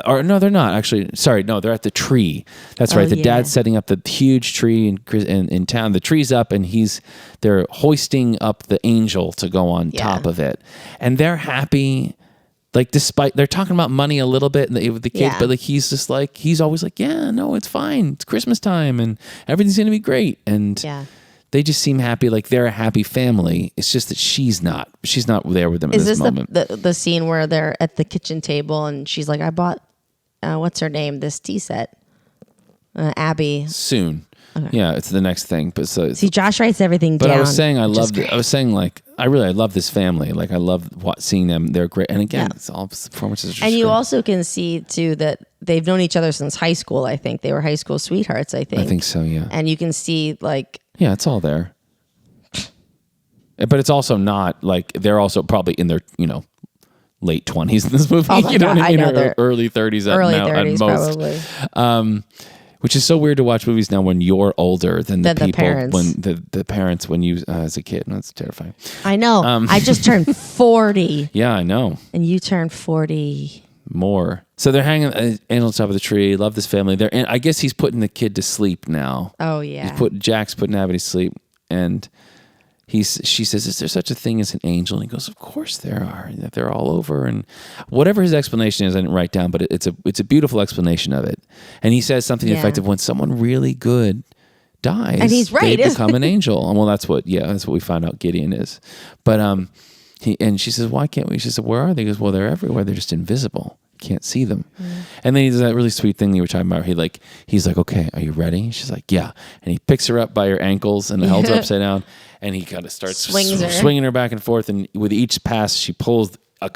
Or no, they're not actually. Sorry, no, they're at the tree. That's right. The dad's setting up the huge tree in town. The tree's up, and they're hoisting up the angel to go on top of it, and they're happy. Like, despite they're talking about money a little bit with the kids, but like he's always like, "Yeah, no, it's fine. It's Christmas time, and everything's gonna be great." And they just seem happy, like they're a happy family. It's just that she's not there with them at this moment. Is this the scene where they're at the kitchen table and she's like, "I bought what's her name? This tea set, Abby." Soon. Yeah, it's the next thing. But so See, Josh writes everything but down. I was saying I love this family. Like I love seeing them. They're great. And again, it's all performances. And you great. also can see too that they've known each other since high school. I think they were high school sweethearts. I think so. Yeah. And you can see like it's all there. But it's also not like they're also probably in their late 20s in this movie. Oh my God, I know they're early 30s at, early now, 30s at most. probably. Which is so weird to watch movies now when you're older than the people parents. when the parents when you as a kid. That's terrifying. I know. I just turned 40. Yeah, I know. And you turned 40. More. So they're hanging on top of the tree. Love this family. And I guess he's putting the kid to sleep now. Oh yeah. Jack's putting Abby to sleep, and she says, "Is there such a thing as an angel?" And he goes, "Of course there are. They're all over." And whatever his explanation is, I didn't write down, but it's a beautiful explanation of it. And he says something to the effect of, when someone really good dies, and he's right, they become an angel. And well, that's what we find out Gideon is. But and she says, "Why can't we?" She said, "Where are they?" He goes, "Well, they're everywhere. They're just invisible. Can't see them." And then he does that really sweet thing that you were talking about. He's like, "Okay, are you ready?" She's like, "Yeah." And he picks her up by her ankles and holds her upside down, and he kind of starts swinging her back and forth. And with each pass, she pulls a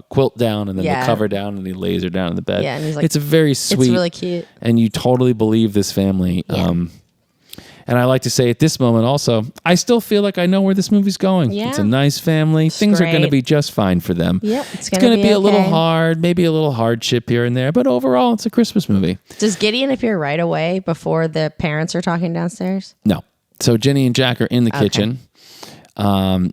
quilt down and then the cover down, and he lays her down in the bed. Yeah, and he's like, it's a very sweet, it's really cute, and you totally believe this family. Yeah. And I like to say at this moment also, I still feel like I know where this movie's going. Yeah. It's a nice family. Things are going to be just fine for them. Yep, it's going to be a little hard, maybe a little hardship here and there, but overall, it's a Christmas movie. Does Gideon appear right away before the parents are talking downstairs? No. So Ginny and Jack are in the kitchen.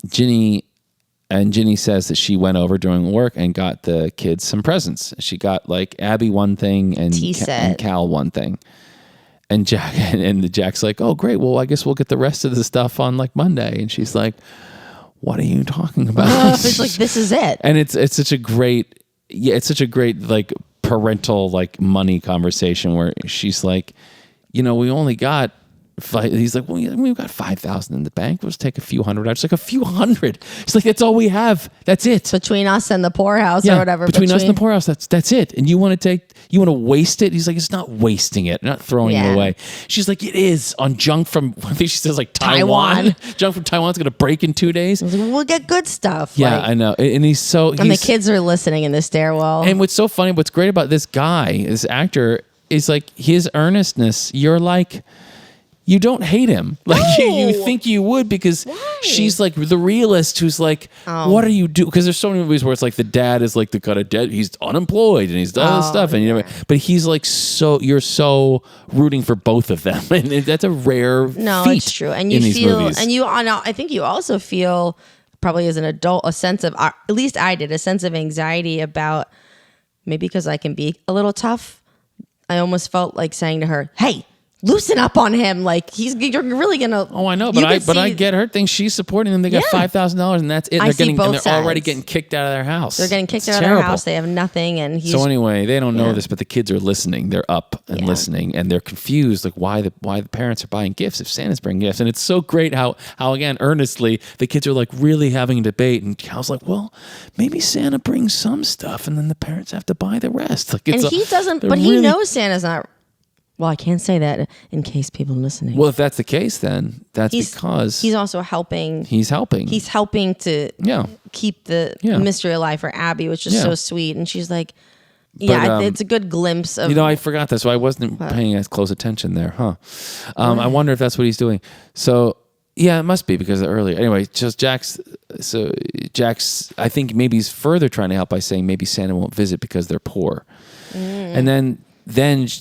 Ginny says that she went over during work and got the kids some presents. She got like Abby one thing and Cal one thing. And Jack's like, "Oh, great. Well, I guess we'll get the rest of the stuff on like Monday." And she's like, "What are you talking about?" It's like, this is it. And it's such a great like parental like money conversation where she's like, we only got he's like, "Well, we've got 5,000 in the bank. We'll just take a few hundred out." She's like, "A few hundred?" She's like, "That's all we have. That's it. Between us and the poorhouse or whatever. Between us and the poorhouse, that's it. And you want to waste it?" He's like, "It's not wasting it. Not throwing it away." She's like, "It is on junk from," I think she says like Taiwan. Junk from Taiwan's going to break in 2 days. I was like, we'll get good stuff. Yeah, I know. And and the kids are listening in the stairwell. And what's so funny, what's great about this guy, this actor, is like his earnestness. You're like, you don't hate him. Like you think you would, because she's like the realist who's like, "What are you doing?" Because there's so many movies where it's like the dad is like the kind of dead, he's unemployed and he's done all this stuff, and but he's like, you're so rooting for both of them, and that's a rare feat. It's true. And you feel, movies. And I think you also feel, probably as an adult, a sense of, at least I did, a sense of anxiety about, maybe because I can be a little tough, I almost felt like saying to her, "Hey, loosen up on him. Like you're really gonna." Oh, I know, but I get her thing. She's supporting them. They got $5,000, and that's it. They're already getting kicked out of their house. They're getting kicked out of their house. They have nothing, and so anyway, they don't know this, but the kids are listening. They're up and listening, and they're confused, like why the parents are buying gifts if Santa's bringing gifts. And it's so great how again earnestly the kids are like really having a debate, and Cal's like, "Well, maybe Santa brings some stuff, and then the parents have to buy the rest." Like, he doesn't, but he knows Santa's not. Well, I can't say that in case people are listening. Well, if that's the case, then because he's also helping. He's helping. He's helping to keep the mystery alive for Abby, which is so sweet. And she's like, it's a good glimpse of. I forgot that, so I wasn't paying as close attention there, huh? I wonder if that's what he's doing. So yeah, it must be because earlier. Anyway, just Jack's. I think maybe he's further trying to help by saying maybe Santa won't visit because they're poor, and then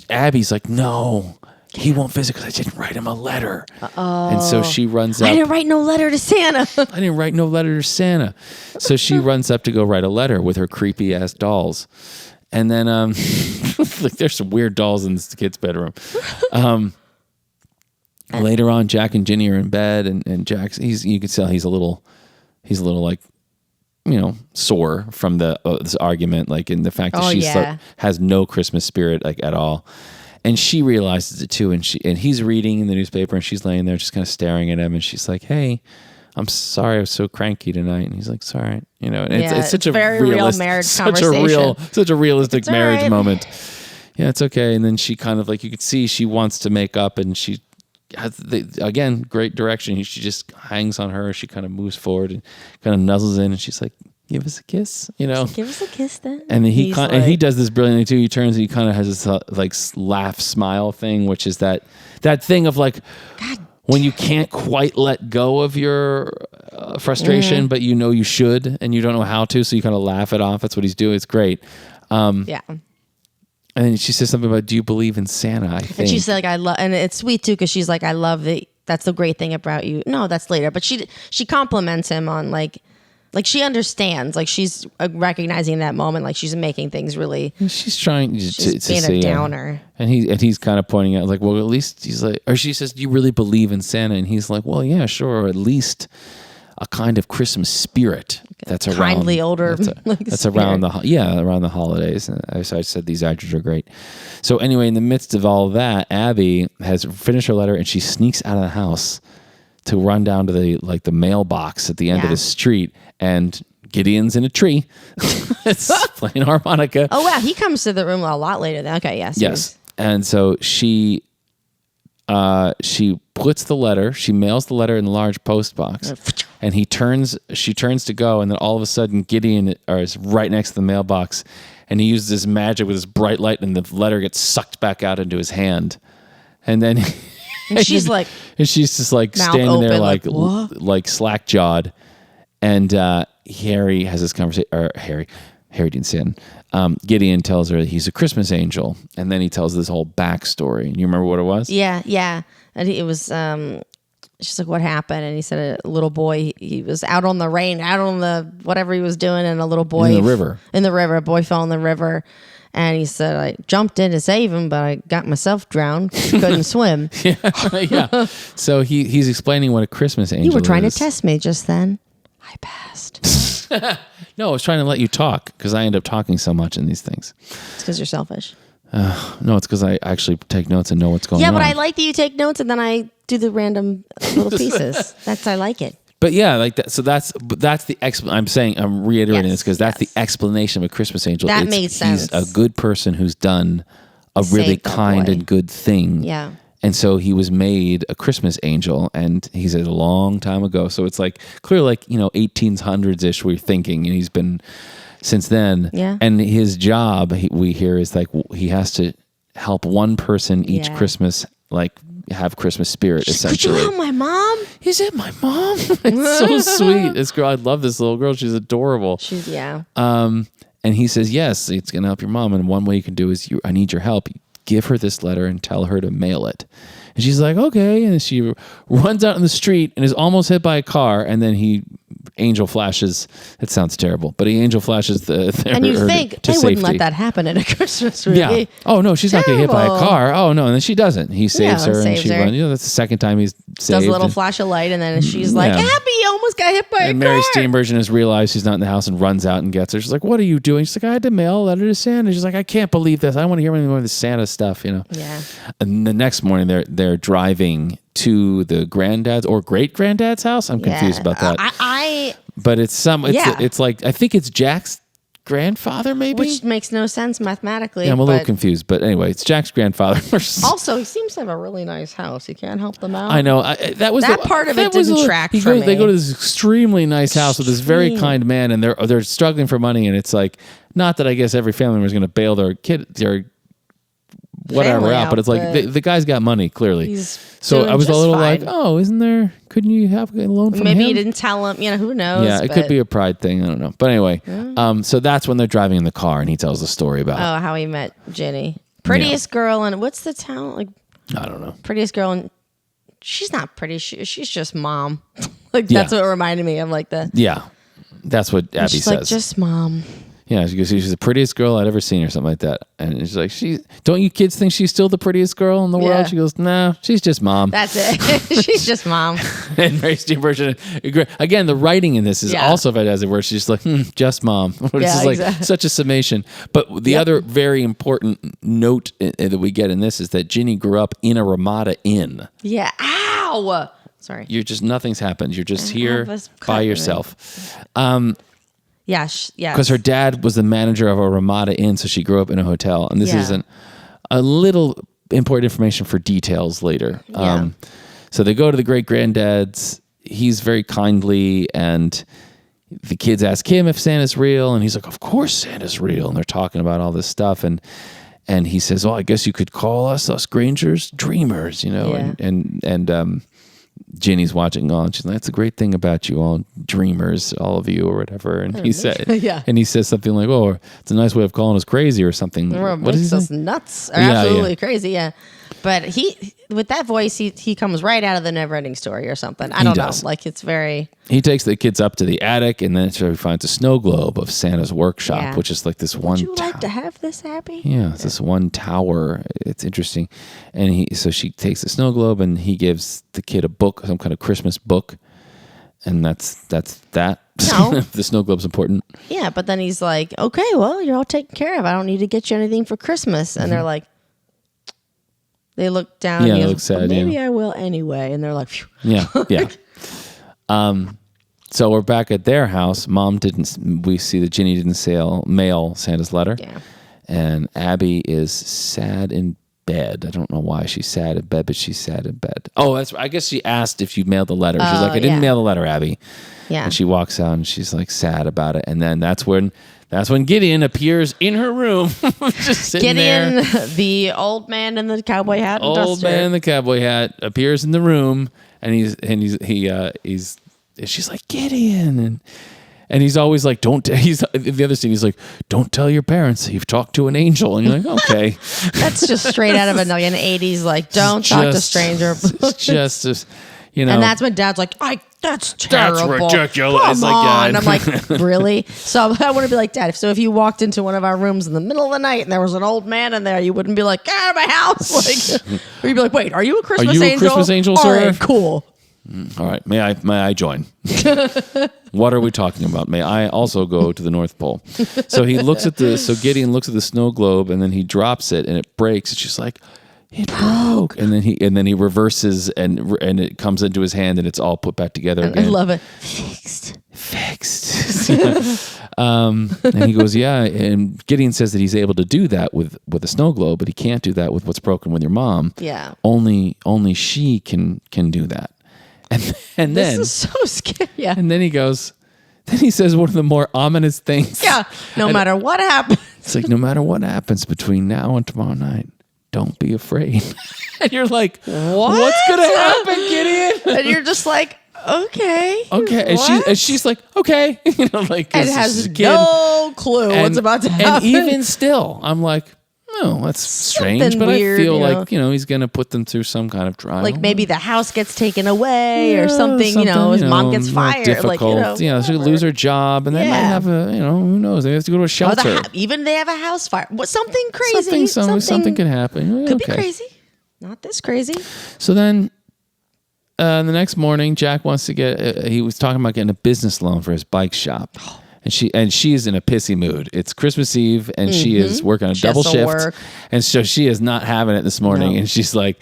Abby's like, "No, he won't visit because I didn't write him a letter." And so she runs up. "I didn't write no letter to Santa." I didn't write no letter to Santa. So she runs up to go write a letter with her creepy ass dolls. And then like there's some weird dolls in this kid's bedroom. Later on, Jack and Ginny are in bed, and Jack's you can tell he's a little like, sore from this argument, like in the fact that she has no Christmas spirit like at all, and she realizes it too. And he's reading in the newspaper, and she's laying there just kind of staring at him, and she's like, "Hey, I'm sorry, I was so cranky tonight." And he's like, "It's all right," And it's such a very real marriage conversation, such a realistic it's marriage moment. Yeah, it's okay. And then she kind of like, you could see she wants to make up, and she again, great direction. She just hangs on her. She kind of moves forward and kind of nuzzles in, and she's like, "Give us a kiss," you know. Give us a kiss, then. And then he does this brilliantly too. He turns and he kind of has this like laugh smile thing, which is that thing of like, God, when you can't quite let go of your frustration, but you know you should, and you don't know how to, so you kind of laugh it off. That's what he's doing. It's great. Yeah. And then she says something about, "Do you believe in Santa?" I think. And she said, like, "I love," and it's sweet too because she's like, "I love that. That's the great thing about you." No, that's later, but she compliments him on like she understands, like she's recognizing that moment, like she's making things really. She's trying to being say, a downer, and he's kind of pointing out, like, well, at least he's like, or she says, "Do you really believe in Santa?" And he's like, "Well, yeah, sure, or at least a kind of Christmas spirit that's around kindly older, that's around the holidays." And so I said these actors are great. So anyway, in the midst of all of that, Abby has finished her letter and she sneaks out of the house to run down to the mailbox at the end of the street, and Gideon's in a tree. It's playing harmonica. Oh wow, he comes to the room a lot later than. Okay, yes. And so she puts the letter, she mails the letter in the large post box, and she turns to go, and then all of a sudden Gideon is right next to the mailbox, and he uses his magic with his bright light, and the letter gets sucked back out into his hand. And then and she's just like standing open, there like slack jawed. And Harry has this conversation, or Harry Dean Stanton. Gideon tells her he's a Christmas angel, and then he tells this whole backstory. You remember what it was? Yeah. And it was, she's like, "What happened?" And he said a little boy, he was out on the rain, out on the whatever he was doing, and a little boy in the river. A boy fell in the river. And he said, "I jumped in to save him, but I got myself drowned. Couldn't swim." Yeah. So he's explaining what a Christmas angel is. You were trying to test me just then. I passed. No, I was trying to let you talk because I end up talking so much in these things. It's because you're selfish. No, it's because I actually take notes and know what's going on. Yeah, but I like that you take notes and then I do the random little pieces. I like it. But yeah, like that. So that's the I'm reiterating this because that's the explanation of a Christmas angel. That made sense. He's a good person who's done a really kind and good thing. Yeah. And so he was made a Christmas angel, and he's a long time ago. So it's like clearly, like 1800s ish. We're thinking, and he's been since then. Yeah. And his job, we hear, is like he has to help one person each Christmas, like have Christmas spirit. Essentially, could you help my mom? Is it my mom? It's so sweet. This girl, I love this little girl. She's adorable. And he says, yes, it's going to help your mom. And one way you can do is, I need your help. Give her this letter and tell her to mail it. And she's like, okay. And she runs out in the street and is almost hit by a car. And then angel flashes. It sounds terrible, but he angel flashes and you think they wouldn't let that happen at a Christmas movie. Yeah. Oh no, she's not getting hit by a car. Oh no, and then she doesn't. He saves her, and she runs. That's the second time he's saved. Does a little flash of light, and then she's like, "Happy, almost got hit by a car." And Mary Steenburgen has realized she's not in the house and runs out and gets her. She's like, "What are you doing?" She's like, "I had to mail a letter to Santa." She's like, "I can't believe this. I don't want to hear anything more of the Santa stuff." Yeah. And the next morning, they're driving to the granddad's or great granddad's house. I'm confused about that. But it's like, I think it's Jack's grandfather, maybe, which makes no sense mathematically. Yeah, I'm a little confused, but anyway, it's Jack's grandfather. Also, he seems to have a really nice house. You can't help them out. I know that part of it didn't track for me. They go to this extremely nice house with this very kind man, and they're struggling for money, and it's like, not that I guess every family member is going to bail their whatever out, but it's like the guy's got money clearly. So I was a little fine. Like, oh, couldn't you have a loan from him? Maybe you didn't tell him, who knows? Yeah, it could be a pride thing. I don't know. But anyway, so that's when they're driving in the car and he tells the story about how he met Ginny. Prettiest girl in, what's the town? Like, I don't know. Prettiest girl in, she's not pretty. She's just mom. That's what it reminded me of, like the. Yeah, that's what Abby she's says. Like, just mom. Yeah, she goes, she's the prettiest girl I'd ever seen or something like that. And she's like, don't you kids think she's still the prettiest girl in the world? She goes, no, she's just mom. That's it. She's just mom. And Mary Steenburgen, again, the writing in this is also fantastic where she's like, just mom. Which is like such a summation. But the other very important note that we get in this is that Ginny grew up in a Ramada Inn. Yeah. Ow. Sorry. Nothing's happened. You're just here by yourself. Yeah. Because her dad was the manager of a Ramada Inn, so she grew up in a hotel. And this is a little important information for details later. Yeah. So they go to the great-granddad's. He's very kindly, and the kids ask him if Santa's real, and he's like, of course Santa's real. And they're talking about all this stuff, and he says, well, I guess you could call us Grangers dreamers, Yeah. and Ginny's watching on. She's like, that's a great thing about you all, dreamers, all of you, or whatever. And he said, Yeah. and he says something like, "Oh, it's a nice way of calling us crazy," or something. Or What does he makes say? us nuts. Or Yeah, absolutely yeah. crazy, yeah. But he, with that voice, he comes right out of the Never-Ending Story or something. I don't does. know. Like, it's very... He takes the kids up to the attic, and then he finds a snow globe of Santa's workshop, Yeah. which is like this Would one. you like to have this, Abby? Yeah, it's this one tower. It's interesting. And so she takes the snow globe, and he gives the kid a book, some kind of Christmas book. And that's that. No. The snow globe's important. Yeah, but then he's like, okay, well, you're all taken care of. I don't need to get you anything for Christmas. And they're like, they look down. Yeah, and he they goes, look sad, well, maybe yeah. I will anyway. And they're like, phew. Yeah, yeah. So we're back at their house. We see that Ginny didn't mail Santa's letter. Yeah. And Abby is sad in bed. I don't know why she's sad in bed, but she's sad in bed. Oh, I guess she asked if you mailed the letter. She's like, I didn't yeah. mail the letter, Abby. Yeah. And she walks out and she's like sad about it. And then that's when Gideon appears in her room, just sitting Gideon, there. the old man in the cowboy hat and Old duster. man in the cowboy hat appears in the room, and she's like, Gideon, and he's always like, he's the other scene. He's like, don't tell your parents you've talked to an angel, and you're like, okay. That's just straight out of an 80s, like, don't talk to stranger. just And that's when Dad's like, that's terrible. That's ridiculous. Come It's like, on. Dad. I'm like, really? So I want to be like, Dad, if you walked into one of our rooms in the middle of the night and there was an old man in there, you wouldn't be like, get out of my house. Like, or you'd be like, wait, are you a Christmas angel? Are you a Christmas angel, All sir? right, cool. All right, may I join? What are we talking about? May I also go to the North Pole? So Gideon looks at the snow globe, and then he drops it, and it breaks. And she's like, it broke. And then he reverses, and it comes into his hand, and it's all put back together I again. love it. Fixed. And he goes, yeah. And Gideon says that he's able to do that with a snow globe, but he can't do that with what's broken with your mom. Yeah. Only she can do that. And then This is so scary. Yeah. And then he says one of the more ominous things. Yeah. No matter what happens. It's like, no matter what happens between now and tomorrow night, don't be afraid. And you're like, What? what's going to happen, Gideon? And you're just like, okay. Okay. What? And she's like, okay. Like, And this has is a kid. no clue what's about to happen. And even still, I'm like, oh, that's strange. Something But weird, I feel you know? like, he's going to put them through some kind of trial. Like maybe the house gets taken away or something, his mom gets more fired. Difficult. Like, she could lose her job, and they might Yeah. have who knows? They have to go to a or shelter. even they have a house fire. Something crazy. Something could happen. Could be Okay. crazy. Not this crazy. So then, the next morning, Jack wants to he was talking about getting a business loan for his bike shop. And she is in a pissy mood. It's Christmas Eve, and she is working a double has to shift, work. and so she is not having it this morning. No. And she's like,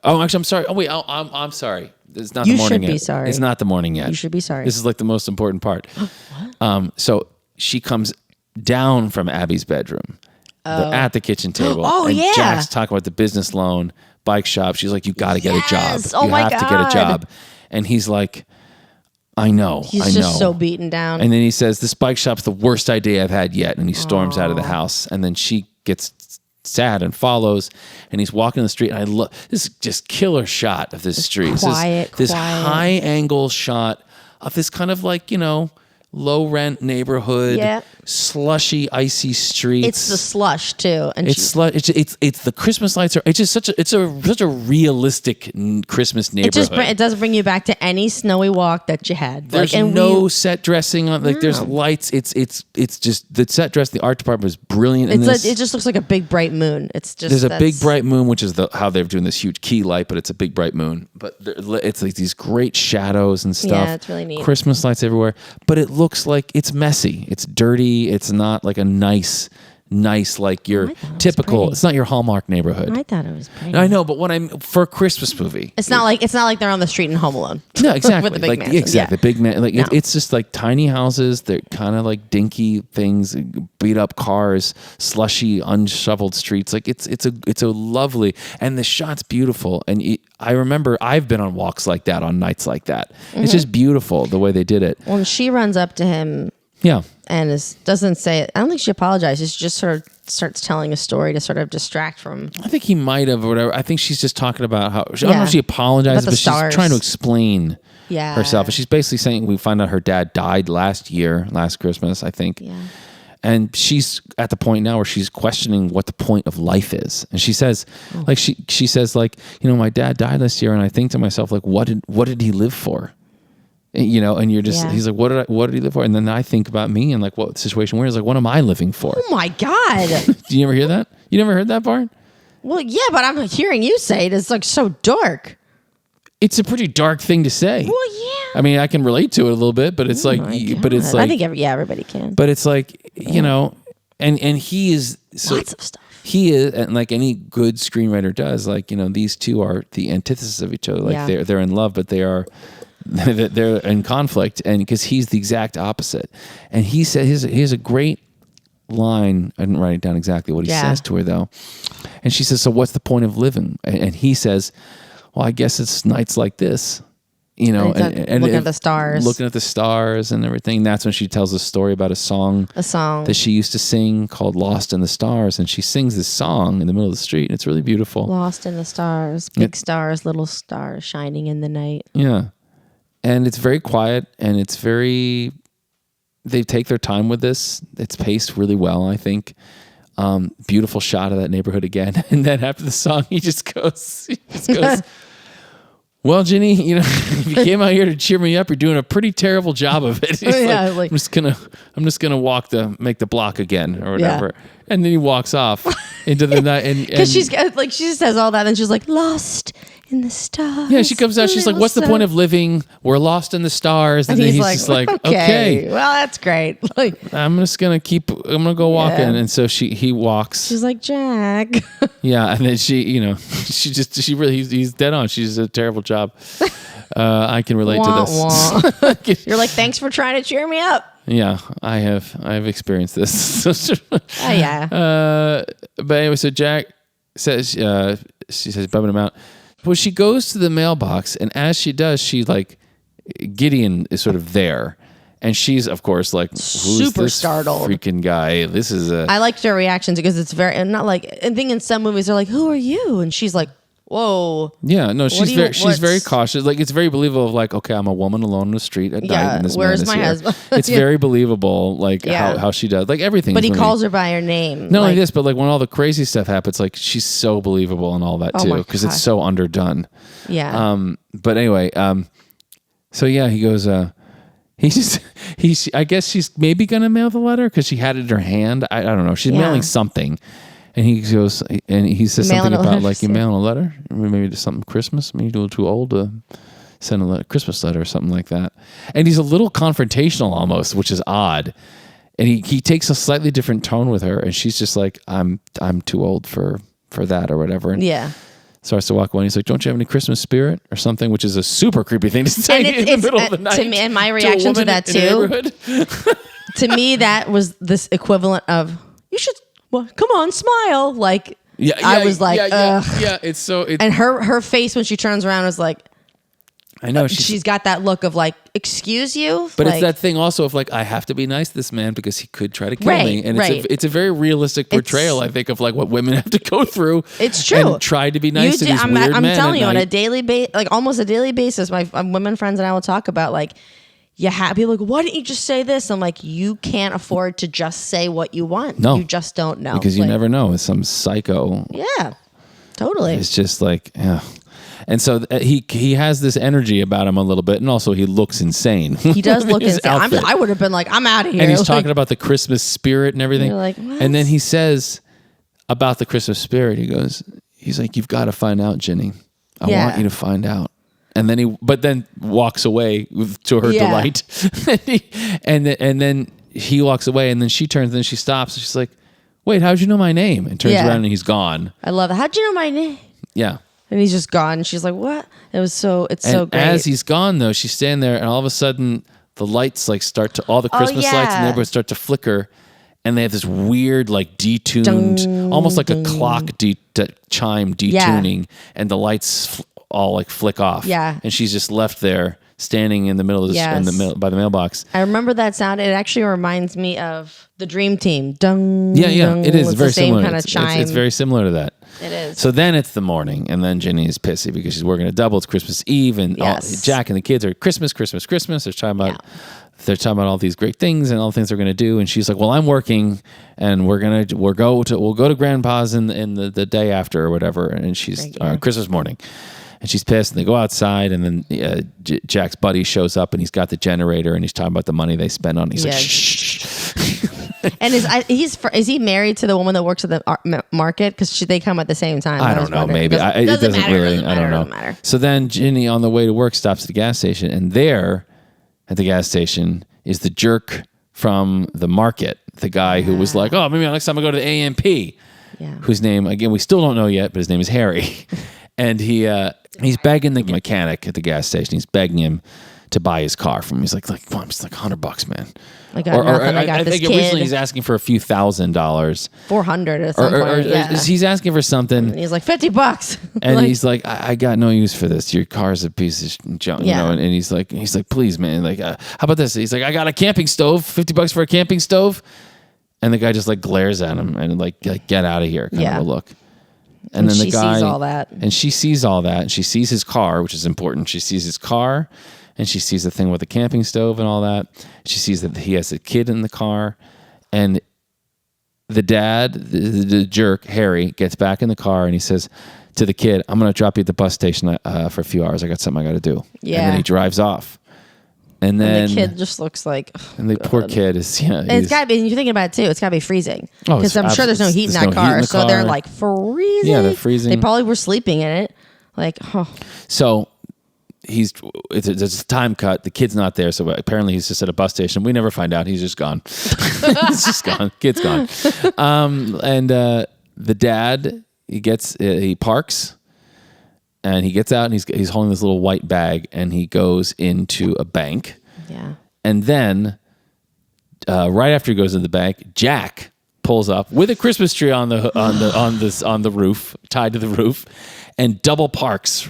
Oh, actually, I'm sorry. Oh, wait, I'm sorry. It's not You the morning should be yet. sorry. It's not the morning yet. You should be sorry. This is like the most important part. So she comes down from Abby's bedroom, at the kitchen table. Oh, and yeah. Jack's talking about the business loan, bike shop. She's like, you got to get a job. Yes. Oh, you my have to get God. a job. And he's like, I know. He's just so beaten down. And then he says, this bike shop's the worst idea I've had yet. And he storms out of the house. And then she gets sad and follows. And he's walking the street. And I love this just killer shot of this street. quiet. This high angle shot of this kind of like, low rent neighborhood, Yeah. slushy, icy streets. It's the slush too, and It's the Christmas lights are. It's just such a realistic Christmas neighborhood. it doesn't bring you back to any snowy walk that you had. There's set dressing on. Like there's lights. It's just the set dress. The art department is brilliant. In this. It just looks like a big bright moon. It's just There's a big bright moon, which is how they're doing this huge key light, but it's a big bright moon. But it's like these great shadows and stuff. Yeah, it's really neat. Christmas lights everywhere, but it looks like it's messy. It's dirty. It's not like a nice nice, like your I thought it was typical. pretty. It's not your Hallmark neighborhood. I thought it was pretty. I know, but when I'm for a Christmas movie, It's not like they're on the street in Home Alone. no, exactly, With the big like mansion. exactly, Yeah. big man. Like No. it's just like tiny houses. They're kind of like dinky things, beat up cars, slushy, unshoveled streets. Like it's a lovely, and the shot's beautiful. And I remember I've been on walks like that on nights like that. It's just beautiful the way they did it. When she runs up to him Yeah. and doesn't say it, I don't think she apologizes. She just sort of starts telling a story to sort of distract from. I think he might have or whatever. I think she's just talking about how, I don't know Yeah. if she apologizes, About the but stars. she's trying to explain Yeah. herself. And she's basically saying, we find out her dad died last Christmas, I think. Yeah. And she's at the point now where she's questioning what the point of life is. And she says, like, she says, like, my dad died last year. And I think to myself, like, what did he live for? And you're just, Yeah. he's like, what did he live for? And then I think about me and like what situation we're in. It's like, what am I living for? Oh my God. Do you ever hear that? You never heard that part? Well, yeah, but I'm hearing you say it. It's like so dark. It's a pretty dark thing to say. Well, yeah. I mean, I can relate to it a little bit, but it's Oh like, my but it's God. like, I think everybody can. but it's like, and he is so Lots of stuff. he is, and like any good screenwriter does, like, these two are the antithesis of each other. Like Yeah. they're in love, but they're in conflict, and because he's the exact opposite. And he said he has a great line. I didn't write it down exactly what he says to her though. And she says, "So what's the point of living?" And he says, "Well, I guess it's nights like this." And looking at the stars. Looking at the stars and everything. That's when she tells a story about a song that she used to sing called Lost in the Stars. And she sings this song in the middle of the street. And it's really beautiful. Lost in the stars, big stars, little stars shining in the night. Yeah. And it's very quiet and it's very, they take their time with this. It's paced really well, I think. Beautiful shot of that neighborhood again. And then after the song, he just goes, "Well, Ginny, if you came out here to cheer me up, you're doing a pretty terrible job of it." He's like- I'm just gonna make the block again or whatever. Yeah. And then he walks off into the night. And Because she says all that, and she's like, lost in the stars. yeah, she comes out. She's like, "What's the point of living? We're lost in the stars." And then he's just like, "Okay, well, that's great." Like, I'm gonna go walking." And so he walks. she's like, Jack. Yeah, and then he's dead on. She's a terrible job. I can relate to this. You're like, thanks for trying to cheer me up. Yeah, I have experienced this. Oh yeah. But anyway, so Jack says, she says, bumming him out. Well, she goes to the mailbox, and as she does, Gideon is sort of there. And she's, of course, like, who's Super this startled. freaking guy? This is I liked her reactions because it's very, and not like, and think in some movies they're like, who are you? And she's like, whoa. Yeah, no, she's what's- very cautious. Like, it's very believable of like, okay, I'm a woman alone on the street at night, and this man where's is my here. husband? It's Yeah. very believable, like Yeah. how she does, like everything. But he for me. calls her by her name. Not only this, but like when all the crazy stuff happens, like she's so believable and all that Oh too, my because it's God. so underdone. Yeah. But anyway, so yeah, he goes. I guess she's maybe gonna mail the letter because she had it in her hand. I don't know. She's Yeah. mailing something, and he goes and he says Mailing something a about letter, like you mailing a letter, maybe to something Christmas. Maybe you're a little too old to send a Christmas letter or something like that. And he's a little confrontational almost, which is odd. And he takes a slightly different tone with her, and she's just like, I'm too old for that or whatever. And yeah. starts to walk away. And he's like, "Don't you have any Christmas spirit or something?" Which is a super creepy thing to say And in the middle of the night. to me, and my a reaction to woman that in a too. neighborhood. To me, that was this equivalent of you should come on, smile. Like I was like, ugh. yeah. It's so. And her face when she turns around was like, I know she's got that look of like, excuse you, but like, it's that thing also of like, I have to be nice to this man because he could try to kill Right, me, and right. it's a very realistic portrayal, I think, of like what women have to go through. It's true. And try to be nice to these I'm weird men. telling you, at on a night. daily like almost a daily basis, my women friends and I will talk about like, people like, why didn't you just say this? I'm like, you can't afford to just say what you want. No. You just don't know. because you Like, never know. It's some psycho. Yeah, totally. It's just like, yeah. And so he has this energy about him a little bit, and also he looks insane. He does look His insane. outfit. I would have been like, I'm out of here. And he's Like, talking about the Christmas spirit and everything. You're like, what? And then he says about the Christmas spirit, he's like, "You've got to find out, Jenny. I Yeah. want you to find out." And then but then walks away to her Yeah. delight. and then he walks away, and then she turns and she stops, and she's like, wait, how'd you know my name? And turns Yeah. around and he's gone. I love that. How'd you know my name? Yeah. And he's just gone. And she's like, what? It's so And great. as he's gone, though, she's standing there, and all of a sudden, the lights like start to all the Christmas lights in the neighborhood start to flicker, and they have this weird like detuned, almost like a clock chime detuning, and the lights all like flick off. Yeah, and she's just left there standing in the middle of the by the mailbox. I remember that sound. It actually reminds me of the Dream Team. Dung, yeah, dung. It is it's very the same similar. kind of chime. It's very similar to that. It is. So then it's the morning, and then Jenny is pissy because she's working a double. It's Christmas Eve, and Jack and the kids are Christmas. They're talking about all these great things and all the things they're going to do, and she's like, "Well, I'm working, and we'll go to Grandpa's in the day after or whatever." And she's Christmas morning, and she's pissed. And they go outside, and then Jack's buddy shows up, and he's got the generator, and he's talking about the money they spend on it. He's like, "Shh." And is he married to the woman that works at the market? Because they come at the same time. I don't know. Maybe it doesn't really. I don't know. Matter. So then Ginny, on the way to work, stops at the gas station, and there, at the gas station, is the jerk from the market, the guy who was like, "Oh, maybe next time I go to the AMP." Yeah. Whose name again we still don't know yet, but his name is Harry, and he's begging the mechanic at the gas station. He's begging him to buy his car from him. He's like, "Come on, it's like $100, man." I got nothing. I got this think kid. Originally he's asking for a few $1,000. 400 or something. He's asking for something. And he's like $50. And he's like, I got no use for this. Your car's a piece of junk, you know. And he's like, please, man. Like, how about this? He's like, I got a camping stove. $50 for a camping stove. And the guy just like glares at him and like get out of here, kind of a look. And then the guy sees all that. And she sees all that. And she sees his car, which is important. She sees his car. And she sees the thing with the camping stove and all that. She sees that he has a kid in the car. And the dad, the jerk, Harry, gets back in the car and he says to the kid, "I'm going to drop you at the bus station for a few hours. I got something I got to do." Yeah. And then he drives off. And then the kid just looks like... and the poor kid is... And it's got to be... And you're thinking about it too. It's got to be freezing. Because I'm sure there's no heat in that car. So they're like freezing. Yeah, they're freezing. They probably were sleeping in it. Like, So... it's a time cut. The kid's not there, so apparently he's just at a bus station. We never find out. He's just gone. He's just gone. Kid's gone. And the dad, he parks, and he gets out, and he's holding this little white bag, and he goes into a bank. Yeah. And then right after he goes into the bank, Jack pulls up with a Christmas tree on the roof, tied to the roof, and double parks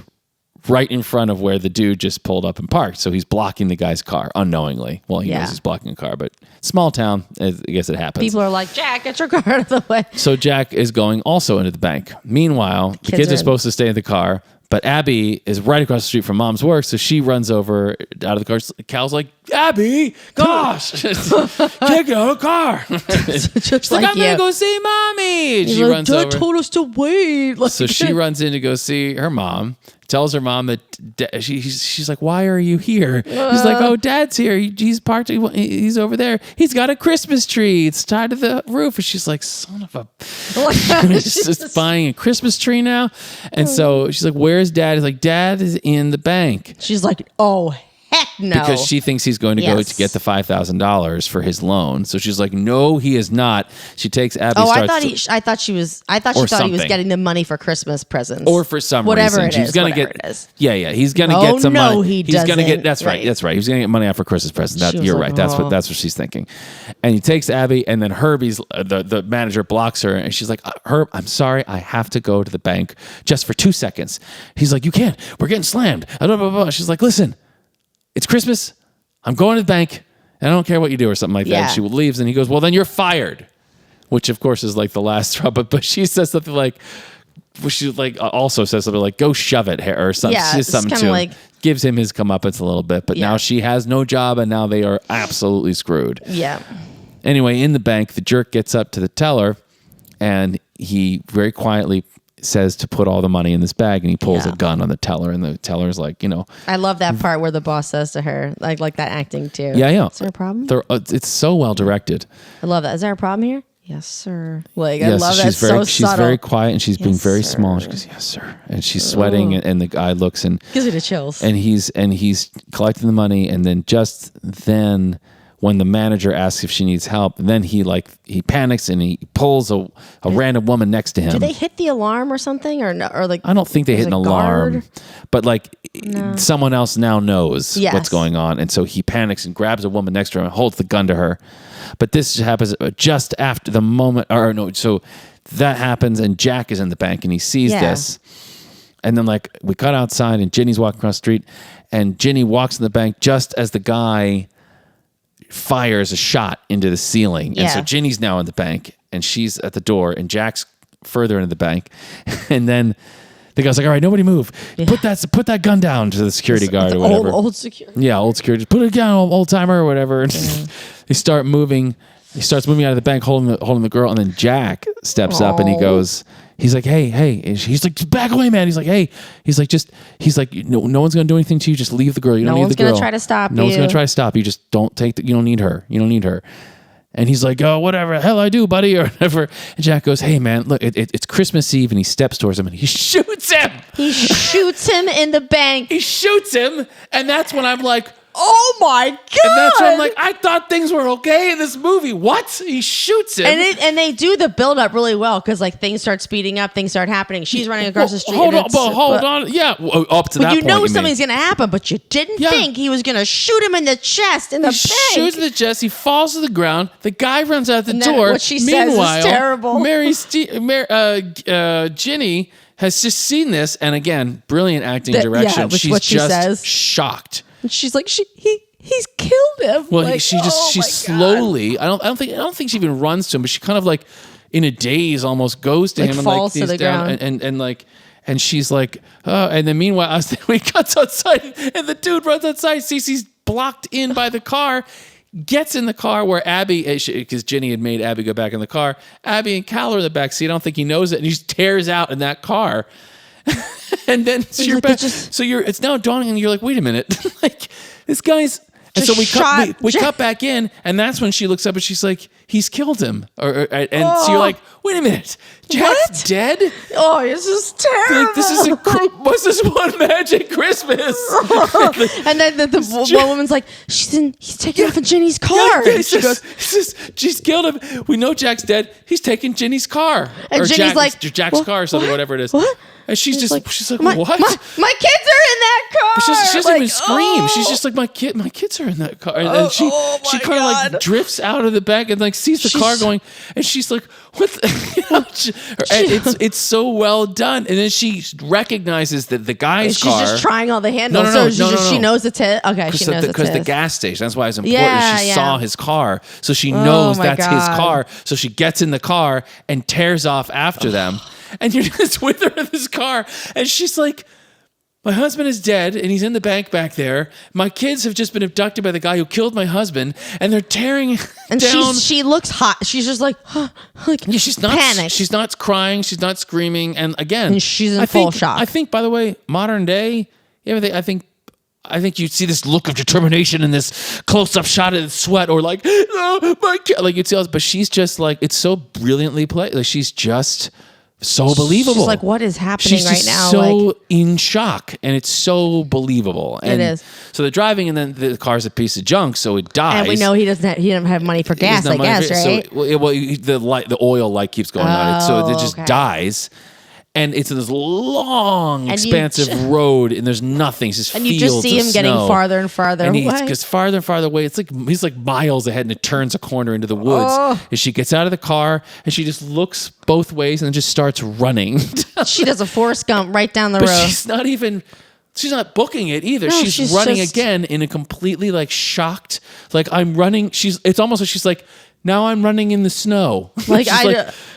right in front of where the dude just pulled up and parked. So he's blocking the guy's car unknowingly. Well, he knows he's blocking a car, but small town, I guess it happens. People are like, "Jack, get your car out of the way." So Jack is going also into the bank. Meanwhile, the kids are supposed to stay in the car, but Abby is right across the street from Mom's work, so she runs over out of the car. Cal's like, "Abby, gosh, can't get out of the car." She's like, "I'm going to go see Mommy." And she runs over. Told us to wait. So she runs in to go see her mom. Tells her mom that she's like, "Why are you here?" She's like, "Oh, Dad's here. He's parked. He's over there. He's got a Christmas tree. It's tied to the roof." And she's like, "Son of a!" She's just buying a Christmas tree now. And so she's like, "Where's Dad?" He's like, "Dad is in the bank." She's like, "Oh, heck no!" Because she thinks he's going to go to get the $5,000 for his loan. So she's like, "No, he is not." She takes Abby. Oh, I thought she thought he was getting the money for Christmas presents, or for some whatever reason. It is. Whatever it is. Yeah. He's gonna get some money. He's gonna get. That's right. That's right. He's gonna get money out for Christmas presents. You're right. That's what she's thinking. And he takes Abby, and then Herbie's the manager blocks her, and she's like, "Herb, I'm sorry, I have to go to the bank just for 2 seconds." He's like, "You can't. We're getting slammed." Blah, blah, blah. She's like, "Listen, it's Christmas. I'm going to the bank, and I don't care what you do," or something like that. And she leaves, and he goes, "Well, then you're fired," which of course is like the last straw. But she says something like, she like also says something like, "Go shove it," or something. Yeah, she says something to him. Like, gives him his comeuppance a little bit. But now she has no job, and now they are absolutely screwed. Yeah. Anyway, in the bank, the jerk gets up to the teller, and he very quietly says to put all the money in this bag, and he pulls a gun on the teller, and the teller's like, I love that part where the boss says to her, like that acting too. Yeah. Is there a problem? It's so well directed. I love that. Is there a problem here? Yes, sir. Like, I love that. She's very quiet, and she's being very small. She goes, "Yes, sir." And she's sweating, and the guy looks and gives me the chills. And he's collecting the money, and then just then, when the manager asks if she needs help. And then he panics and he pulls a random woman next to him. Do they hit the alarm or something, or no? Or like I don't think they hit an alarm, guard? but like someone else now knows Yes. what's going on, and so he panics and grabs a woman next to him and holds the gun to her. But this happens just after the moment, or no, so that happens, and Jack is in the bank and he sees this. And then like we cut outside and Ginny's walking across the street, and Ginny walks in the bank just as the guy fires a shot into the ceiling. And so Ginny's now in the bank and she's at the door and Jack's further into the bank. And then the guy's like, all right, nobody move. Yeah. Put that gun down to the security guard or whatever. Old security. Yeah, old security. Put it down, old timer or whatever. And they start moving. He starts moving out of the bank, holding the girl, and then Jack steps up and he goes, he's like, hey. And he's like, back away, man. He's like, hey. He's like, no one's gonna do anything to you. Just leave the girl. You don't need the girl. No one's gonna try to stop you. No one's gonna try to stop you. Just don't take you don't need her. You don't need her. And he's like, oh, whatever, hell I do, buddy, or whatever. And Jack goes, hey, man, look, it's Christmas Eve, and he steps towards him, and he shoots him. He shoots him in the bank. He shoots him, and that's when I'm like, oh my God. And that's when I'm like, I thought things were okay in this movie. What? He shoots him. And they do the build up really well because like things start speeding up, things start happening. She's running across the street. Hold on. Yeah, up to that point. You know something's going to happen, but you didn't think he was going to shoot him in the chest in the bank. He shoots the chest. He falls to the ground. The guy runs out the door. What she says is terrible. Ginny has just seen this, and again, brilliant acting direction. Yeah, she's what she just says. shocked. And she's like, he's killed him. Well, like, she slowly. I don't think she even runs to him, but she kind of like in a daze almost goes to him and falls like to the ground and she's like, oh, and then meanwhile, he cuts outside and the dude runs outside, sees he's blocked in by the car. Gets in the car where Abby, because Ginny had made Abby go back in the car. Abby and Cal are in the back seat. I don't think he knows it, and he just tears out in that car. And then so you're back. It's now dawning, and you're like, wait a minute, like this guy's. And so we cut back in, and that's when she looks up and she's like, he's killed him. So you're like, wait a minute, Jack's dead? Oh, this is terrible. Like, what's this one magic Christmas? And then the woman's like, he's taking off in Ginny's car. Yeah, she goes, she's killed him. We know Jack's dead. He's taking Ginny's car. And or Ginny's like, Jack's car or something, whatever it is. What? And she's like, what? My kids are in that car. She doesn't even scream. She's just like, my kids are in that car. And she kind of like drifts out of the back and like sees the car going, and she's like, what the? It's so well done. And then she recognizes that the guy's car. She's just trying all the handles. No. She knows it's his. Okay, she knows it's his. Because the gas station, that's why it's important. She saw his car. So she knows that's his car. So she gets in the car and tears off after them. And you're just with her in this car. And she's like, my husband is dead and he's in the bank back there. My kids have just been abducted by the guy who killed my husband. And they're tearing down. She looks hot. She's just like, she's not panicked. She's not crying. She's not screaming. And again, and she's in full shock. I think, by the way, modern day, I think you'd see this look of determination in this close-up shot of the sweat, or like, oh, my God. Like you'd see, but she's just like, it's so brilliantly played. Like she's just so believable. She's like, what is happening right now? So in shock, and it's so believable. And it is. So they're driving, and then the car's a piece of junk, so it dies. And we know he doesn't have money for gas, I guess, right? So, the oil light keeps going on it, so it just dies. And it's this long, expansive road, and there's nothing. It's just fields of snow. And you just see him getting farther and farther away. And because farther and farther away, it's like he's like miles ahead, and it turns a corner into the woods. And she gets out of the car, and she just looks both ways, and then just starts running. She does a Forrest Gump right down the road. She's not booking it either. No, she's running again in a completely like shocked, like I'm running. It's almost like she's like, now I'm running in the snow. Like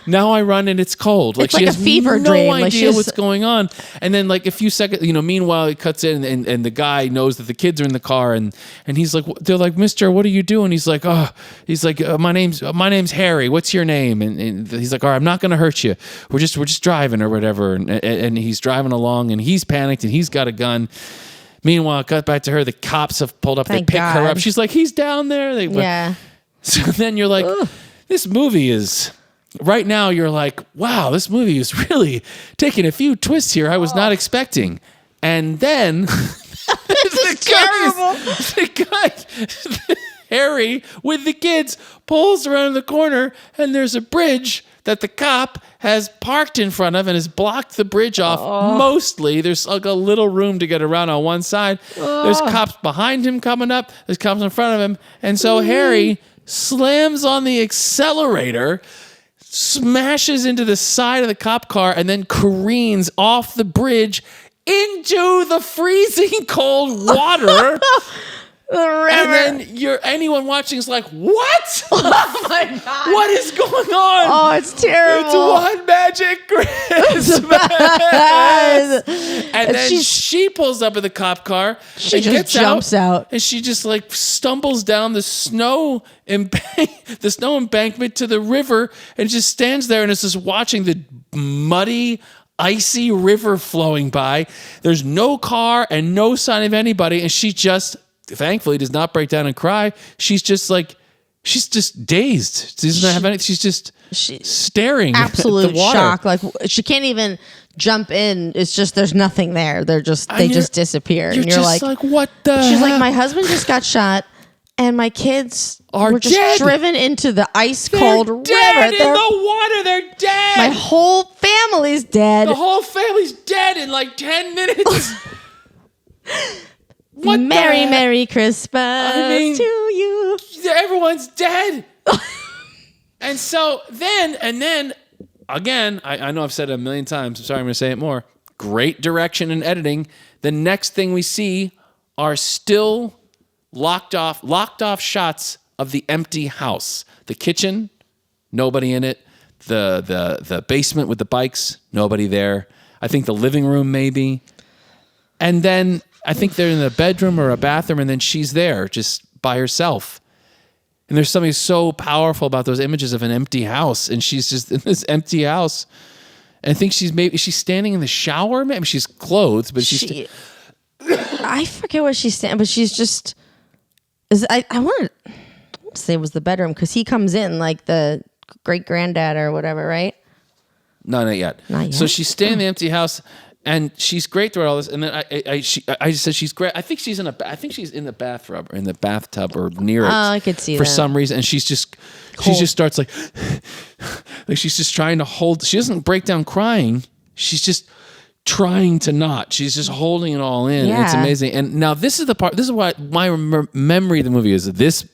now I run and it's cold. Like she has a fever dream. No idea what's going on. And then like a few seconds, meanwhile it cuts in and the guy knows that the kids are in the car and he's like, they're like, Mister, what are you doing? He's like, my name's Harry. What's your name? And he's like, all right, I'm not going to hurt you. We're just driving or whatever. And he's driving along and he's panicked and he's got a gun. Meanwhile, cut back to her. The cops have pulled up. They pick her up. She's like, he's down there. Yeah. So then you're like, this movie is, right now you're like, wow, this movie is really taking a few twists here I was not expecting. And then the Harry with the kids pulls around the corner, and there's a bridge that the cop has parked in front of and has blocked the bridge off. Mostly, there's like a little room to get around on one side. There's cops behind him coming up. There's cops in front of him. And so Harry slams on the accelerator, smashes into the side of the cop car, and then careens off the bridge into the freezing cold water. The river. And then anyone watching is like, what? Oh my God. What is going on? Oh, it's terrible. It's one magic Christmas. And then she pulls up in the cop car. She and just gets jumps out. And she just like stumbles down the snow embankment to the river and just stands there and is just watching the muddy, icy river flowing by. There's no car and no sign of anybody. And she just, thankfully, does not break down and cry. She's just dazed. She doesn't have any. She's just staring. Absolute at the water. shock. Like she can't even jump in. It's just there's nothing there. They just disappear. You're and you're just like, what the? She's heck? like, my husband just got shot, and my kids were just dead. driven into the ice cold river. Dead in the water. They're dead. My whole family's dead. The whole family's dead in like 10 minutes. What Merry Christmas to you. Everyone's dead. And so then again, I know I've said it a million times. I'm sorry, I'm going to say it more. Great direction and editing. The next thing we see are still locked off shots of the empty house. The kitchen, nobody in it. The basement with the bikes, nobody there. I think the living room maybe. And then I think they're in a bedroom or a bathroom, and then she's there just by herself. And there's something so powerful about those images of an empty house, and she's just in this empty house. And I think she's standing in the shower. Maybe she's clothed, but I forget what she's standing, but she's just. I want to say it was the bedroom because he comes in like the great granddad or whatever, right? No, not yet. Not yet. So she's standing in the empty house. And she's great throughout all this. And then I just said she's great. I think she's in the bathtub or in the bathtub or near it. I could see for that. some reason. And she just starts like she's just trying to hold. She doesn't break down crying. She's just trying to not. She's just holding it all in. Yeah. And it's amazing. And now this is the part. This is what my memory of the movie is. This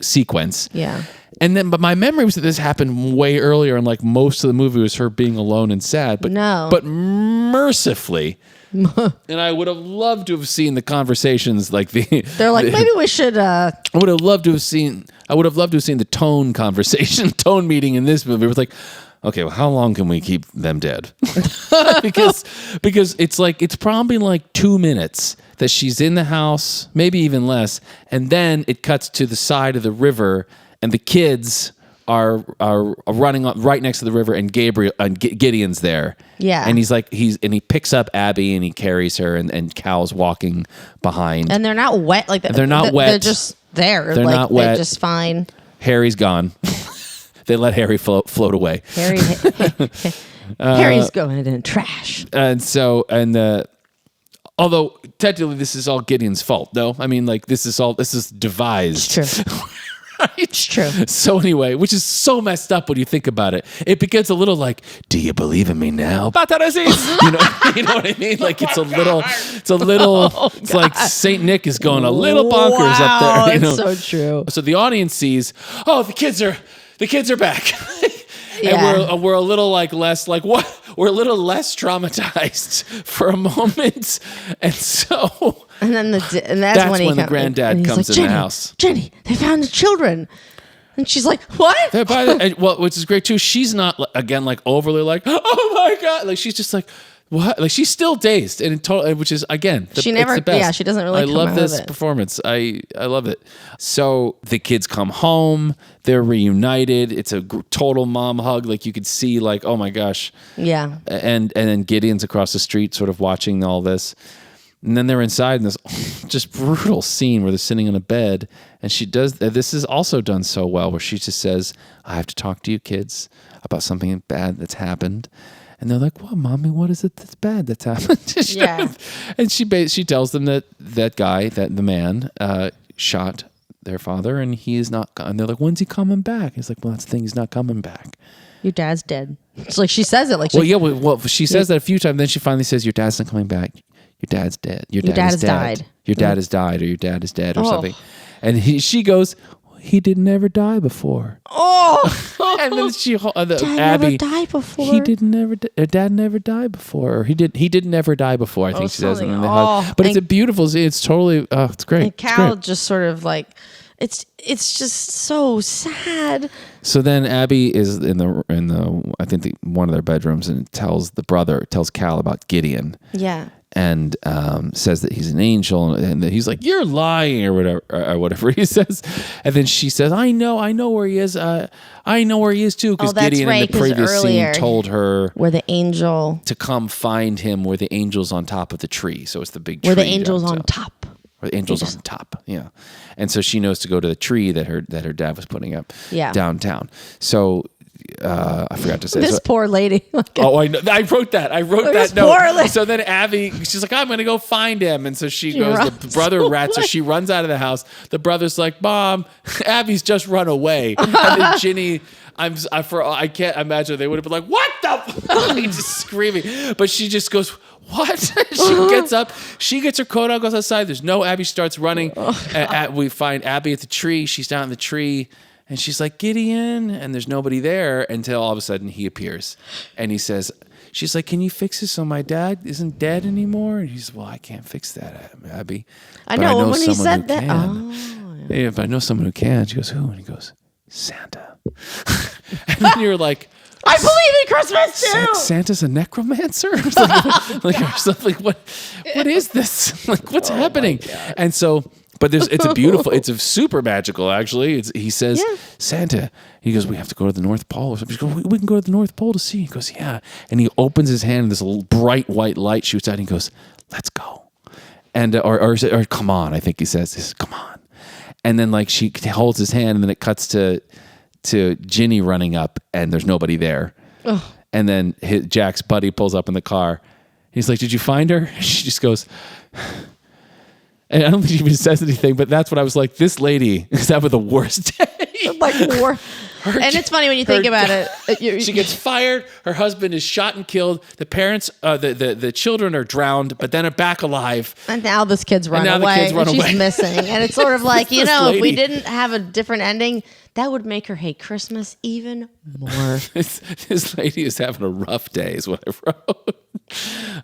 sequence. Yeah. And then, but my memory was that this happened way earlier, and like most of the movie was her being alone and sad. But but mercifully, and I would have loved to have seen the conversations like They're like, maybe we should. I would have loved to have seen the tone meeting in this movie. It was like, okay, well, how long can we keep them dead? because it's probably like 2 minutes that she's in the house, maybe even less, and then it cuts to the side of the river. And the kids are running right next to the river, and Gideon's there. Yeah, and he picks up Abby and he carries her, and Cal's walking behind. And they're not wet, like they're not wet. They're just there. They're not wet. They're just fine. Harry's gone. They let Harry float away. Harry's going in trash. And so although technically this is all Gideon's fault, though. I mean, like this is devised. It's true. Right? It's true. So anyway, which is so messed up when you think about it. It begins a little like, do you believe in me now? you know what I mean? Like it's like Saint Nick is going a little bonkers up there. It's so true. So the audience sees, the kids are back. Yeah. And we're a little like less like what? We're a little less traumatized for a moment. And so and then that's when the granddad comes in the house. Jenny, they found the children. And she's like, what? Which is great too. She's not again like overly like, oh my God. Like she's just like, what? Like she's still dazed and which is again, it's the best. Yeah, she doesn't really. I love this performance. I love it. So the kids come home. They're reunited. It's a total mom hug. Like you could see, like, oh my gosh. Yeah. And then Gideon's across the street, sort of watching all this. And then they're inside in this just brutal scene where they're sitting in a bed, and she does. This is also done so well, where she just says, "I have to talk to you kids about something bad that's happened." And they're like, "What, mommy? What is it that's bad that's happened?" Yeah. And she tells them that guy, that the man, shot their father, and he is not. And they're like, "When's he coming back?" He's like, "Well, that's the thing. He's not coming back." Your dad's dead. It's like she says it like. She says that a few times. Then she finally says, "Your dad's not coming back. Your dad's dead. Your dad has died. Your dad has died, or your dad is dead, or something." And she goes, "He didn't ever die before." Oh, and then Dad Abby, never died before. He didn't never. Dad never died before. Or he didn't never die before. I think she says. And but it's a beautiful. It's totally. It's great. And Cal just sort of like, it's just so sad. So then Abby is in the I think one of their bedrooms and tells Cal about Gideon. Yeah. And says that he's an angel, and that he's like, "You're lying," or whatever he says. And then she says, I know where he is. I know where he is too, because Gideon in the previous scene told her where the angel to come find him, where the angel's on top of the tree. So it's the big tree. Where the angel's on top. Where the angel's on top, yeah. And so she knows to go to the tree that her dad was putting up downtown. So I forgot to say this poor lady. I know. I wrote that note. So then Abby, she's like, "I'm going to go find him," and so she goes. The brother rats her. She runs out of the house. The brother's like, "Mom, Abby's just run away." And then Ginny, I can't imagine they would have been like, "What the?" Just screaming. But she just goes, "What?" She gets up. She gets her coat on, goes outside. There's no Abby. Starts running. We find Abby at the tree. She's down in the tree. And she's like, "Gideon," and there's nobody there until all of a sudden he appears. And he says, she's like, "Can you fix this so my dad isn't dead anymore?" And he's, "Well, I can't fix that, Abby. I know when he said that. Yeah, but I know someone who can." She goes, "Who?" And he goes, "Santa." And then you're like, "I believe in Christmas too." Santa's a necromancer? Or something. What is this? Like, what's happening? And so... But it's a super magical, actually. He says, "Santa." He goes, "We have to go to the North Pole." She goes, "We can go to the North Pole to see." He goes, "Yeah." And he opens his hand, and this bright white light shoots out, and he goes, "Let's go." And, or "Come on," I think he says, "Come on." And then like she holds his hand, and then it cuts to Ginny running up, and there's nobody there. Ugh. And then Jack's buddy pulls up in the car. He's like, "Did you find her?" She just goes... And I don't think she even says anything, but that's what I was like, this lady is having the worst day. And it's funny when you think about it. She gets fired. Her husband is shot and killed. The parents, the children are drowned, but then are back alive. And now this kid's run away. She's missing. And it's sort of like, if we didn't have a different ending, that would make her hate Christmas even more. This lady is having a rough day is what I wrote.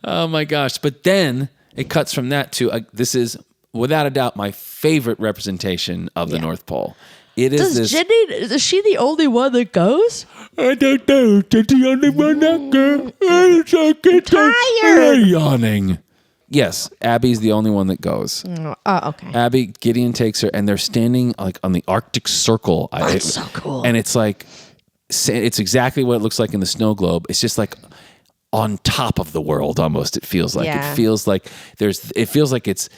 Oh my gosh. But then it cuts from that to, this is... without a doubt, my favorite representation of the North Pole. It is is she the only one that goes? I don't know. She's the only one that goes. I'm so tired. Yawning. Yes, Abby's the only one that goes. Oh, okay. Abby, Gideon takes her, and they're standing like on the Arctic Circle. That's so cool. And it's like, it's exactly what it looks like in the snow globe. It's just like on top of the world, almost. It feels like it feels like it's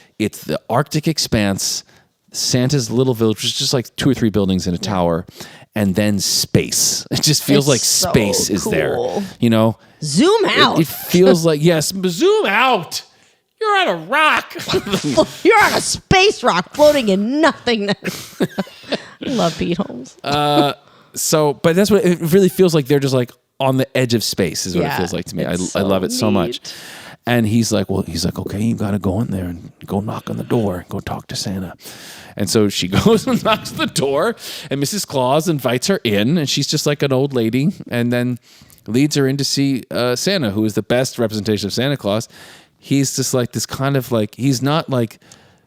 the Arctic expanse, Santa's little village, which is just like 2 or 3 buildings in a tower, and then space. It just feels like so space is there. Zoom out. It feels like zoom out. You're on a rock. You're on a space rock floating in nothingness. I love Pete Holmes. But that's what it really feels like. They're just like on the edge of space is what it feels like to me. I love it so much. And he's like, "Okay, you got to go in there and go knock on the door and go talk to Santa." And so she goes and knocks the door, and Mrs. Claus invites her in, and she's just like an old lady, and then leads her in to see Santa, who is the best representation of Santa Claus. He's just like this kind of like, he's not like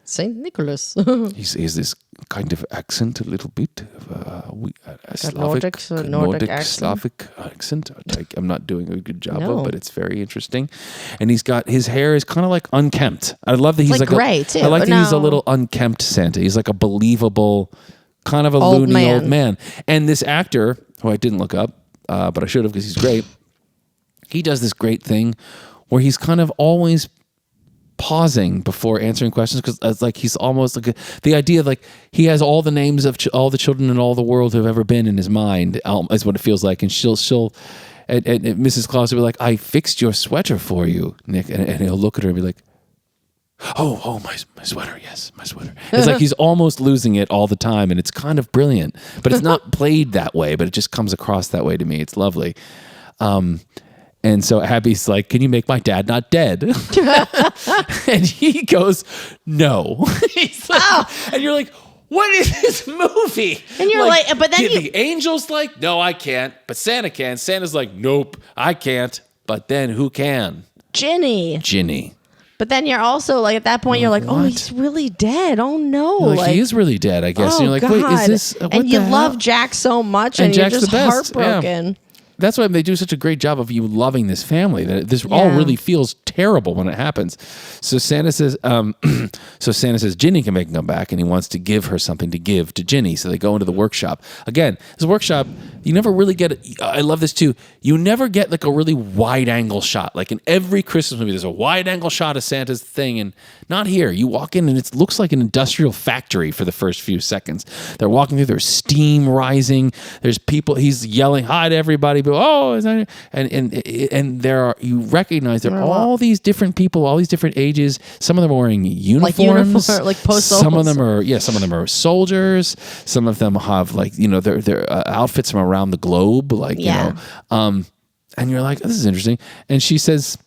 Saint Nicholas. He's this kind of accent, a little bit of a Nordic accent. Slavic accent. I'm not doing a good job of, but it's very interesting. And he's got, his hair is kind of like unkempt. I love that he's like gray too. I like that he's a little unkempt Santa. He's like a believable, kind of a loony old man. And this actor, who I didn't look up, but I should have because he's great. He does this great thing where he's kind of always pausing before answering questions, because it's like he's almost like the idea of like he has all the names of all the children in all the world who have ever been in his mind, is what it feels like. And she'll and Mrs. Claus will be like, "I fixed your sweater for you, Nick," and he'll look at her and be like, oh, my sweater. Yes, my sweater. It's like he's almost losing it all the time. And it's kind of brilliant, but it's not played that way, but it just comes across that way to me. It's lovely. And so Abby's like, can you make my dad not dead? And he goes, no. He's like, and you're like, what is this movie? And you're like but then the angel's like, no, I can't. But Santa can. Santa's like, nope, I can't. But then who can? Ginny. But then you're also like, at that point, you're like, oh, he's really dead. Oh, no. Like, he is really dead, I guess. Oh, and you're like, God. wait, is this... What and you the love hell? Jack so much, and Jack's you're just the best. heartbroken. Yeah. That's why they do such a great job of you loving this family. That this all really feels terrible when it happens. So Santa says, Ginny can make him come back, and he wants to give her something to give to Ginny. So they go into the workshop. Again, this workshop, you never really get it. I love this too. You never get like a really wide angle shot. Like in every Christmas movie, there's a wide angle shot of Santa's thing, and not here. You walk in, and it looks like an industrial factory for the first few seconds. They're walking through. There's steam rising. There's people. He's yelling hi to everybody. But and there are, you recognize there are all these different people, all these different ages. Some of them are wearing uniforms, like postal. Some of them are soldiers. Some of them have like their outfits from around the globe, like you know. And you're like, this is interesting. And she says,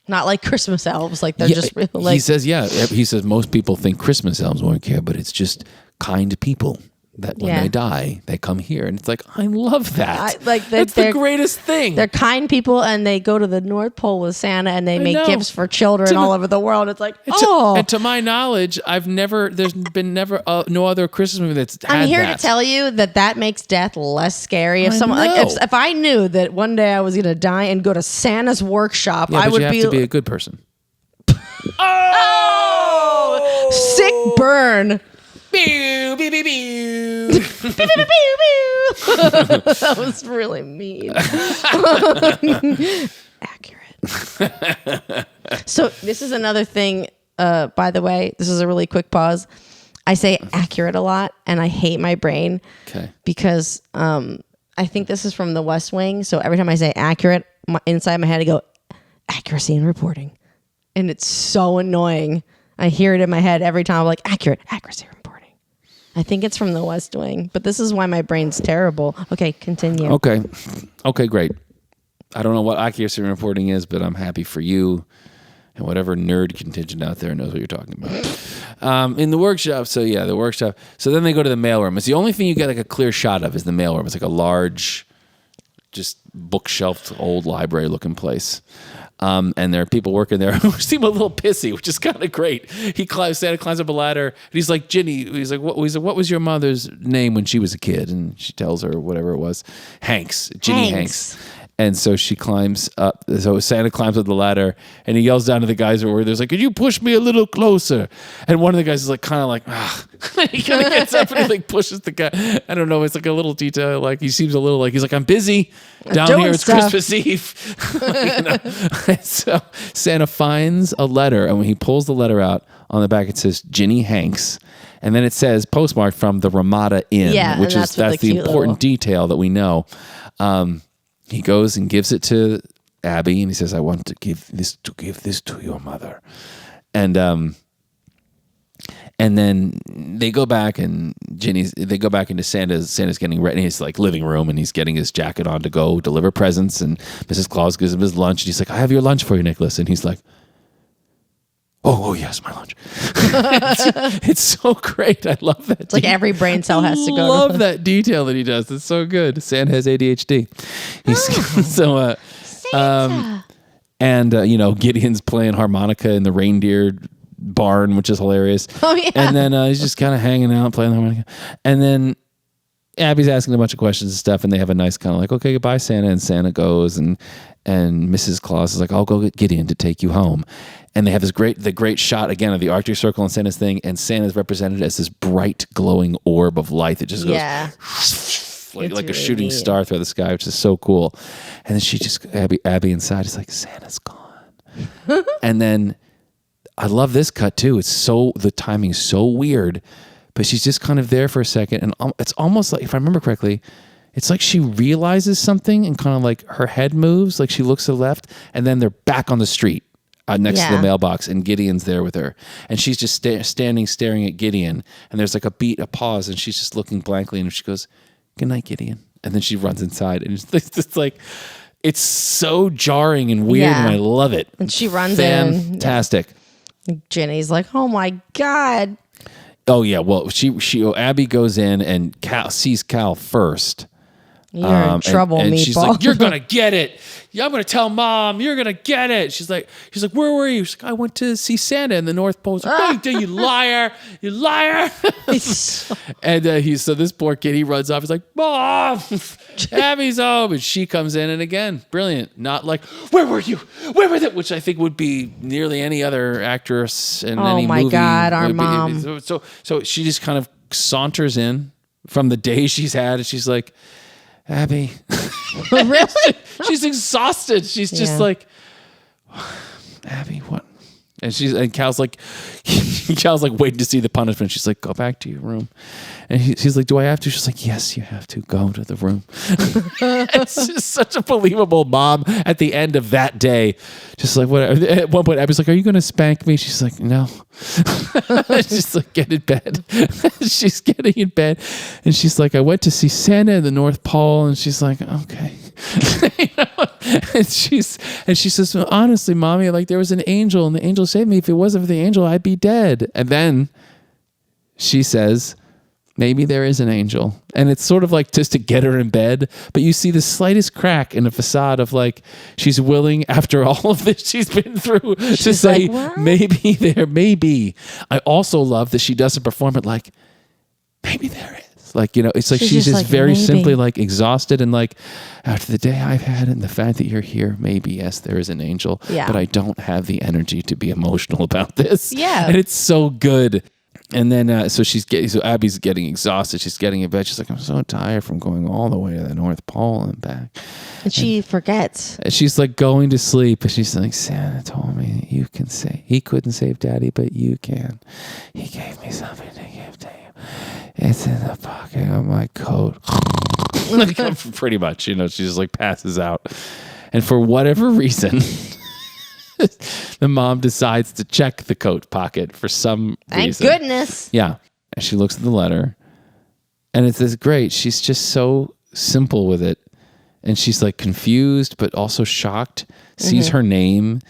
not like Christmas elves, like they're just really like. He says most people think Christmas elves won't care, but it's just kind people. That when they die, they come here. And it's like, I love that. That's the greatest thing. They're kind people, and they go to the North Pole with Santa, and they make gifts for children all over the world. It's like, and to my knowledge, there's been no other Christmas movie that's had I'm here that. to tell you that makes death less scary. If someone, like, if I knew that one day I was going to die and go to Santa's workshop, I would you have to be a good person. Sick burn. Pew, pew, pew, pew. That was really mean. Accurate. So this is another thing, by the way, this is a really quick pause. I say accurate a lot, and I hate my brain because I think this is from the West Wing. So every time I say accurate, inside my head I go, accuracy in reporting. And it's so annoying. I hear it in my head every time. I'm like, accuracy in reporting. I think it's from the West Wing, but this is why my brain's terrible. Okay, continue. Okay, great. I don't know what accuracy in reporting is, but I'm happy for you and whatever nerd contingent out there knows what you're talking about. In the workshop, so then they go to the mailroom. It's the only thing you get like a clear shot of is the mailroom. It's like a large, just bookshelved old library looking place. And there are people working there who seem a little pissy, which is kind of great. Santa climbs up a ladder, and he's like, Ginny, what was your mother's name when she was a kid? And she tells her whatever it was. Ginny Hanks. And so she climbs up. So Santa climbs up the ladder, and he yells down to the guys who were there. He's like, "Could you push me a little closer?" And one of the guys is like, kind of like, he kind of gets up and he like pushes the guy. I don't know. It's like a little detail. Like he seems a little like he's like, "I'm busy down here. It's stuff. Christmas Eve." So Santa finds a letter, and when he pulls the letter out, on the back it says Ginny Hanks. And then it says postmarked from the Ramada Inn, which that's the important detail that we know. He goes and gives it to Abby, and he says, "I want to give this to your mother," and then they go back and they go back into Santa's getting ready in his like living room, and he's getting his jacket on to go deliver presents, and Mrs. Claus gives him his lunch, and he's like, "I have your lunch for you, Nicholas," and he's like, Oh yes, my lunch. It's so great. I love that. It's like every brain cell has to go. I love that detail that he does. It's so good. Santa has ADHD. Santa. Gideon's playing harmonica in the reindeer barn, which is hilarious. Oh yeah. And then he's just kind of hanging out playing the harmonica, and then Abby's asking a bunch of questions and stuff, and they have a nice kind of like, okay, goodbye, Santa, and Santa goes, and Mrs. Claus is like, I'll go get Gideon to take you home. And they have the great shot again of the Arctic Circle and Santa's thing, and Santa's represented as this bright, glowing orb of light that just goes like really a shooting star through the sky, which is so cool. And then she just Abby inside is like, Santa's gone. And then I love this cut too. The timing's so weird, but she's just kind of there for a second, and it's almost like, if I remember correctly, it's like she realizes something and kind of like her head moves, like she looks to the left, and then they're back on the street. next to the mailbox, and Gideon's there with her, and she's just standing staring at Gideon, and there's like a pause, and she's just looking blankly, and she goes, "Good night, Gideon," and then she runs inside, and it's like, it's so jarring and weird, and I love it. And she runs in. Fantastic. Jenny's like, "Oh my God." Oh yeah, well Abby goes in and sees Cal first. You're in trouble, and meatball. she's like, "You're gonna get it. Yeah, I'm gonna tell Mom. You're gonna get it." She's like, "Where were you?" She's like, "I went to see Santa in the North Pole." Like, you liar, you liar. And so this poor kid, he runs off. He's like, "Mom, Abby's home," and she comes in, and again, brilliant. Not like, "Where were you? Where were they?" Which I think would be nearly any other actress in any movie. Oh my God, our mom. So she just kind of saunters in from the day she's had, and she's like, "Abby." Really? She's exhausted. She's just like, "Abby, what?" And Cal's like waiting to see the punishment. She's like, "Go back to your room." And he's like, "Do I have to?" She's like, "Yes, you have to go to the room." It's just such a believable mom at the end of that day. Just like, whatever. At one point, Abby's like, "Are you going to spank me?" She's like, "No." She's like, "Get in bed." She's getting in bed, and she's like, "I went to see Santa in the North Pole," and she's like, "Okay." And she says, "Well, honestly, Mommy, like there was an angel, and the angel saved me. If it wasn't for the angel, I'd be dead." And then she says, "Maybe there is an angel." And it's sort of like just to get her in bed, but you see the slightest crack in the facade of like she's willing, after all of this she's been through, to say, like, maybe there may be. I also love that she doesn't perform it like, maybe there is. Like, it's like she's just like, very simply like exhausted and like, after the day I've had and the fact that you're here, maybe, yes, there is an angel, but I don't have the energy to be emotional about this. Yeah. And it's so good. And then, so Abby's getting exhausted. She's getting in bed. She's like, "I'm so tired from going all the way to the North Pole and back." And she forgets. And she's like going to sleep. And she's like, "Santa told me he couldn't save Daddy, but you can. He gave me something to give to you. It's in the pocket of my coat." Pretty much, she just like passes out. And for whatever reason, the mom decides to check the coat pocket for some reason. Thank goodness. Yeah. And she looks at the letter, and it's this great. She's just so simple with it. And she's like confused, but also shocked. Sees her name.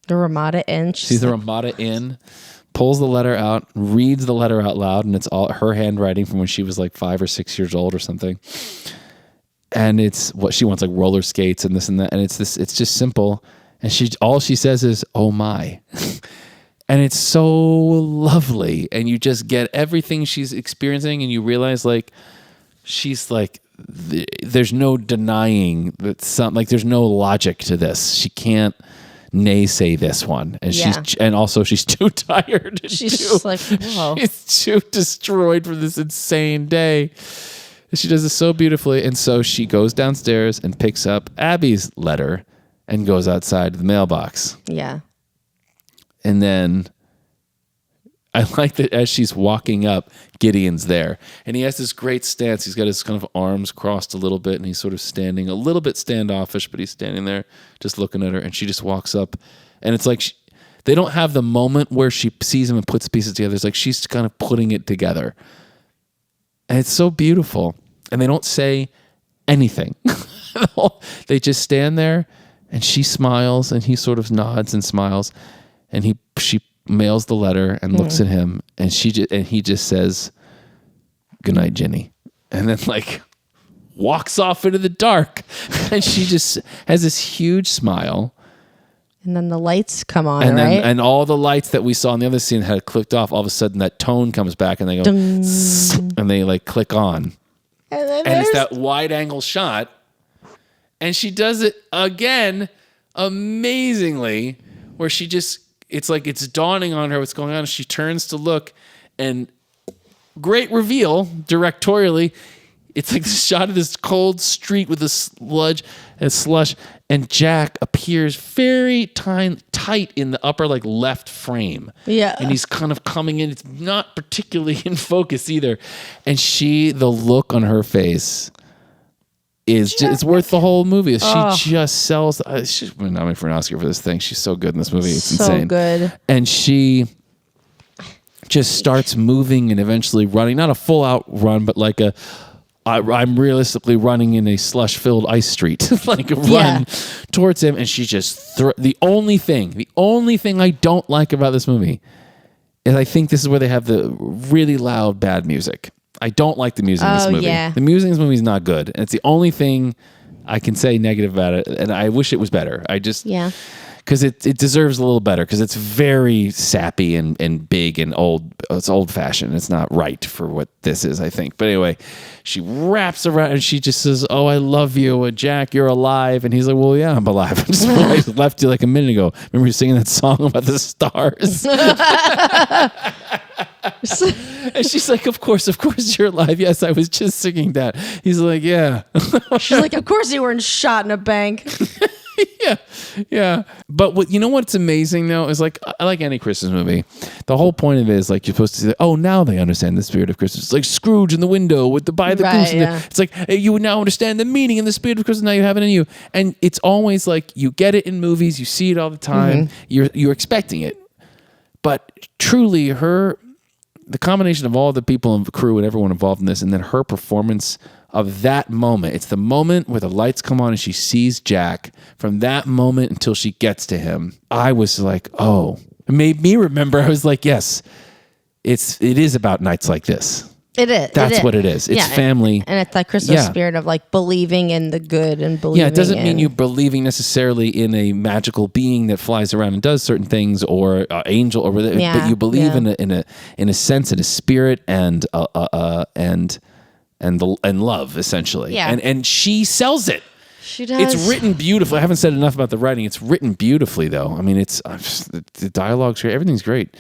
The Ramada Inn. Sees the Ramada Inn. Pulls the letter out, reads the letter out loud, and it's all her handwriting from when she was like 5 or 6 years old or something. And it's what she wants, like roller skates and this and that. And it's just simple. And all she says is, "Oh my." And it's so lovely. And you just get everything she's experiencing, and you realize like she's like, there's no denying that there's no logic to this. She can't naysay this one, and she's too tired. She's just like, whoa. She's too destroyed from this insane day. She does this so beautifully, and so she goes downstairs and picks up Abby's letter and goes outside the mailbox. Yeah. And then I like that as she's walking up, Gideon's there. And he has this great stance. He's got his kind of arms crossed a little bit, and he's sort of standing a little bit standoffish, but he's standing there just looking at her. And she just walks up. And it's like they don't have the moment where she sees him and puts pieces together. It's like she's kind of putting it together. And it's so beautiful. And they don't say anything. They just stand there, and she smiles, and he sort of nods and smiles. And she mails the letter and looks at him, and he just says, "Good night, Jenny," and then like walks off into the dark. And she just has this huge smile. And then the lights come on, and right? And all the lights that we saw in the other scene had clicked off. All of a sudden, that tone comes back, and they go, and they like click on, and it's that wide angle shot. And she does it again, amazingly, where she just. It's like it's dawning on her what's going on. She turns to look, and great reveal directorially. It's like the shot of this cold street with the slush, and Jack appears very tight in the upper like left frame. Yeah, and he's kind of coming in. It's not particularly in focus either. And the look on her face is it's worth the whole movie. She just sells. She's been nominated for an Oscar for this thing. She's so good in this movie. It's so insane. good. And she just starts moving and eventually running, not a full out run, but like I'm realistically running in a slush filled ice street, like a run towards him. And she just the only thing I don't like about this movie is I think this is where they have the really loud bad music. I don't like the music in this movie. Yeah. The music in this movie is not good. And it's the only thing I can say negative about it. And I wish it was better. Because it deserves a little better, because it's very sappy and big and old. It's old fashioned. It's not right for what this is, I think. But anyway, she wraps around and she just says, "Oh, I love you, Jack. You're alive." And he's like, "Well, yeah, I'm alive. I just left you like a minute ago. Remember you singing that song about the stars?" And she's like, of course you're alive. Yes, I was just singing that. He's like, yeah. She's like, of course you weren't shot in a bank. Yeah. But what's amazing though is, like, I like any Christmas movie. The whole point of it is, like, you're supposed to say, oh, now they understand the spirit of Christmas. It's like Scrooge in the window with the goose. It's like, hey, you would now understand the meaning and the spirit of Christmas. Now you have it in you. And it's always like, you get it in movies. You see it all the time. You're expecting it. But truly the combination of all the people in the crew and everyone involved in this, and then her performance of that moment. It's the moment where the lights come on and she sees Jack. From that moment until she gets to him, I was like, oh, it made me remember. I was like, yes, it is about nights like this. It is. That's what it is. It's family. And it's that Christmas spirit of, like, believing in the good and believing. Yeah, it doesn't mean you believing necessarily in a magical being that flies around and does certain things, or an angel, or whatever. But you believe in a sense, in a spirit, and love, essentially. Yeah. And she sells it. She does. It's written beautifully. I haven't said enough about the writing. It's written beautifully, though. I mean, the dialogue's great. Everything's great.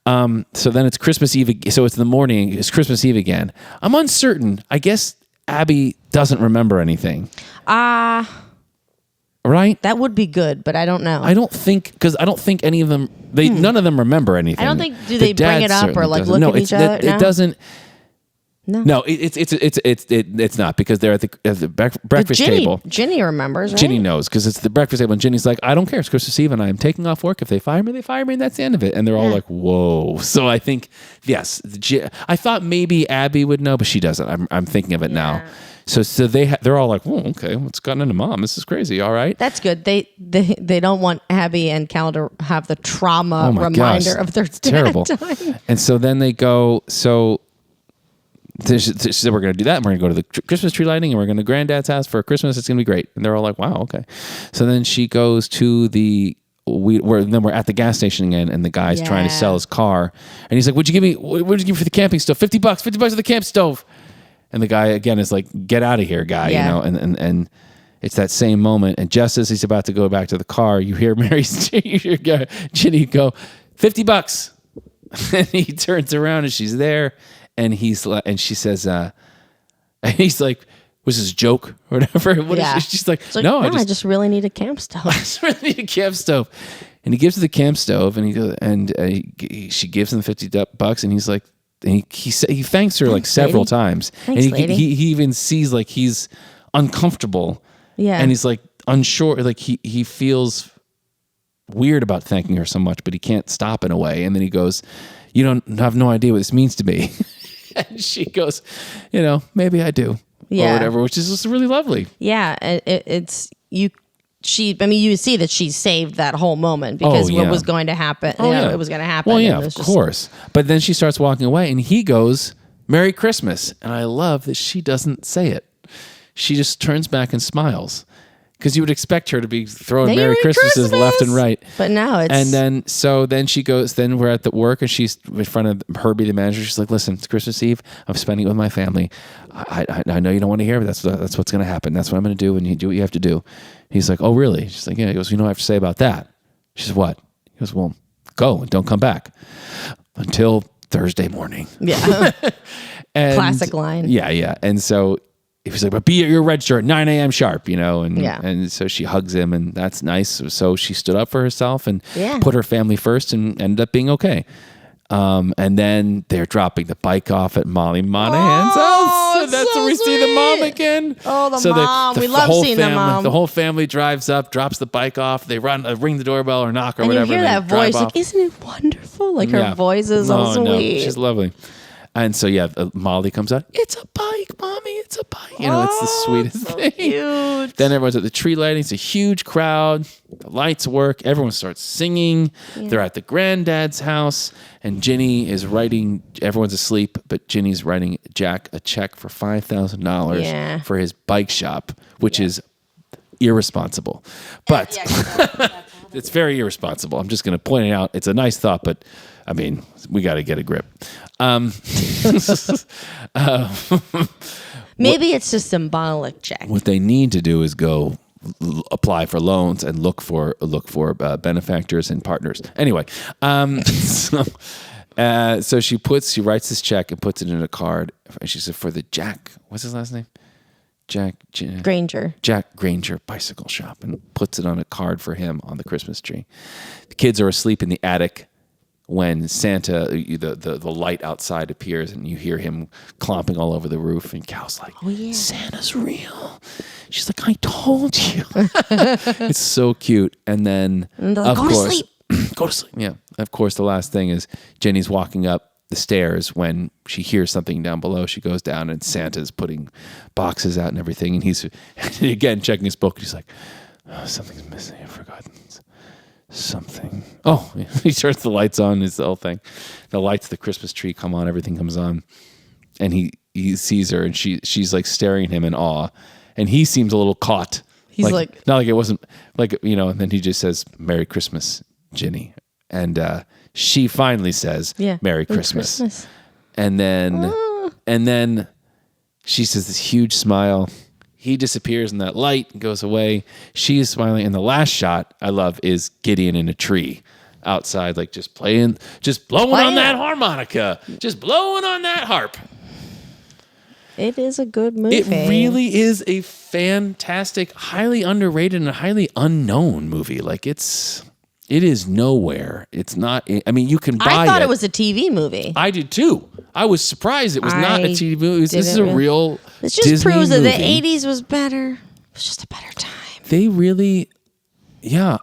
So then it's Christmas Eve. So it's the morning. It's Christmas Eve again. I'm uncertain. I guess Abby doesn't remember anything. Right? That would be good, but I don't know. I don't think any of them. None of them remember anything. I don't think. Do they bring it up or, like, look at each other? It doesn't. No, it's not, because they're at the breakfast table. Ginny remembers, right? Ginny knows, because it's the breakfast table, and Ginny's like, I don't care. It's Christmas Eve, and I am taking off work. If they fire me, they fire me, and that's the end of it. And they're all like, whoa. So I think, yes, I thought maybe Abby would know, but she doesn't. I'm thinking of it now. So they're all like, oh, okay, what's gotten into Mom? This is crazy. All right. That's good. They don't want Abby and Cal to have the trauma reminder of their terrible time. And so then they go, she said, we're going to do that, and we're going to go to the Christmas tree lighting, and we're going to Granddad's house for Christmas. It's going to be great. And they're all like, wow, okay. So then she goes to we're at the gas station again, and the guy's trying to sell his car. And he's like, what'd you give me for the camping stove? $50 for the camp stove. And the guy, again, is like, get out of here, guy, and it's that same moment. And just as he's about to go back to the car, you hear Ginny go, $50. And he turns around, and she's there. And she says, he's like, was this a joke or whatever? She's like, no, I just really need a camp stove. I just really need a camp stove. And he gives her the camp stove, and she gives him the $50, and he's like, he thanks her like several times. Thanks, and lady. he even sees, like, he's uncomfortable. Yeah. And he's like unsure, like he feels weird about thanking her so much, but he can't stop in a way. And then he goes, you don't have no idea what this means to me. And she goes, maybe I do, or whatever, which is just really lovely. Yeah, you see that she saved that whole moment, because what was going to happen, it was going to happen. Well, yeah, of course. But then she starts walking away, and he goes, Merry Christmas. And I love that she doesn't say it. She just turns back and smiles. Because you would expect her to be throwing Merry Christmases left and right. But no, it's... And then she goes, then we're at the work, and she's in front of Herbie, the manager. She's like, listen, it's Christmas Eve. I'm spending it with my family. I know you don't want to hear, but that's what's going to happen. That's what I'm going to do, and you do what you have to do. He's like, oh, really? She's like, yeah. He goes, you know what I have to say about that? She says, what? He goes, well, go and don't come back until Thursday morning. Yeah. Classic line. Yeah. And so... he was like, but be at your register at 9 a.m. sharp, and so she hugs him, and that's nice. So she stood up for herself and put her family first, and ended up being okay. And then they're dropping the bike off at Molly Monahan's house. And that's so we see the mom again. Oh, the mom. We love seeing the mom. The whole family drives up, drops the bike off. They run, ring the doorbell or knock or whatever. You hear that voice. Like, isn't it wonderful? Like her voice is so sweet. No, she's lovely. And so, Molly comes out. It's a bike, Mommy. It's a bike. It's the sweetest thing. Cute. Then everyone's at the tree lighting. It's a huge crowd. The lights work. Everyone starts singing. Yeah. They're at the granddad's house. And Ginny is writing. Everyone's asleep, but Ginny's writing Jack a check for $5,000 for his bike shop, which is irresponsible. But it's very irresponsible. I'm just going to point it out. It's a nice thought, but I mean, we got to get a grip. Maybe it's a symbolic check. What they need to do is go apply for loans and look for benefactors and partners. Anyway, so she writes this check and puts it in a card. She said for the Jack. What's his last name? Granger. Jack Granger bicycle shop, and puts it on a card for him on the Christmas tree. The kids are asleep in the attic when Santa, the light outside appears, and you hear him clomping all over the roof, and Cal's like, Santa's real. She's like, I told you. It's so cute. And then, of course, go to sleep. Go to sleep. Yeah. Of course, the last thing is Jenny's walking up the stairs when she hears something down below. She goes down and Santa's putting boxes out and everything. And he's, again, checking his book. He's like, something's missing. I've forgotten something. Oh, he turns the lights on. It's the whole thing. The lights, the Christmas tree come on. Everything comes on. And he sees her and she's like staring at him in awe. And he seems a little caught. He's like not like it wasn't like, and then he just says, Merry Christmas, Ginny. And she finally says, Merry Christmas. And then she says this huge smile. He disappears in that light and goes away. She is smiling. And the last shot I love is Gideon in a tree outside, like just blowing on that harmonica, just blowing on that harp. It is a good movie. It really is a fantastic, highly underrated and highly unknown movie. Like it is nowhere. It's not. I mean, you can buy it. I thought it was a TV movie. I did too. I was surprised it was not a TV movie. This is a real This just Disney proves that movie. The 80s was better. It was just a better time. They really,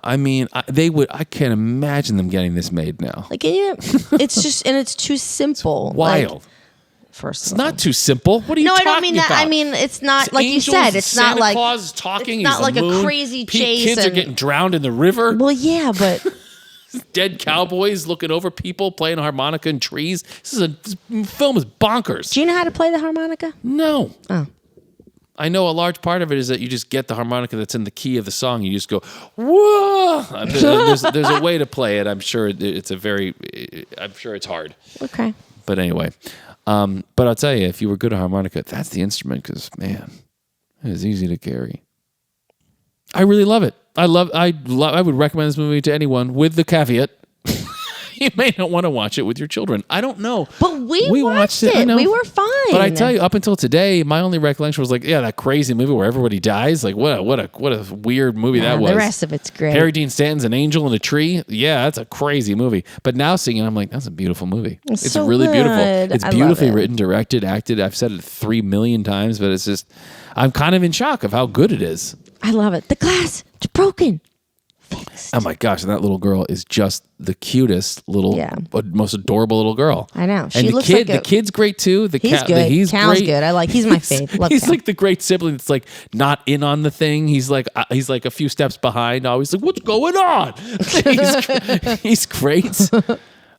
I mean, I can't imagine them getting this made now. Like, it's just, and it's too simple. Wild. Like, first, it's not too simple. What are you talking about? No, I don't mean that. I mean, it's not like you said. It's Santa not like Claus is talking. It's not like a crazy chase. Kids are getting drowned in the river. Well, yeah, but dead cowboys looking over people playing harmonica in trees. This film is bonkers. Do you know how to play the harmonica? No. Oh. I know a large part of it is that you just get the harmonica that's in the key of the song. You just go, whoa. There's a way to play it. I'm sure it's hard. Okay. But anyway, but I'll tell you, if you were good at harmonica, that's the instrument because, man, it is easy to carry. I really love it. I would recommend this movie to anyone with the caveat. You may not want to watch it with your children. I don't know. But we watched it. I know. We were fine. But I tell you, up until today, my only recollection was like, that crazy movie where everybody dies. Like, what a weird movie that was. The rest of it's great. Harry Dean Stanton's an angel in a tree. Yeah, that's a crazy movie. But now seeing it, I'm like, that's a beautiful movie. It's so really good. beautiful. It's beautifully written, directed, acted. I've said it 3 million times, but it's just, I'm kind of in shock of how good it is. I love it. The glass, it's broken. Fixed. Oh my gosh, and that little girl is just the cutest little, most adorable little girl. I know. She looks like the kid's great too. He's good. He's Cal's great. Good. He's my fave. Love he's Cal. like the great sibling that's like not in on the thing. He's like a few steps behind. Always like, what's going on? he's great.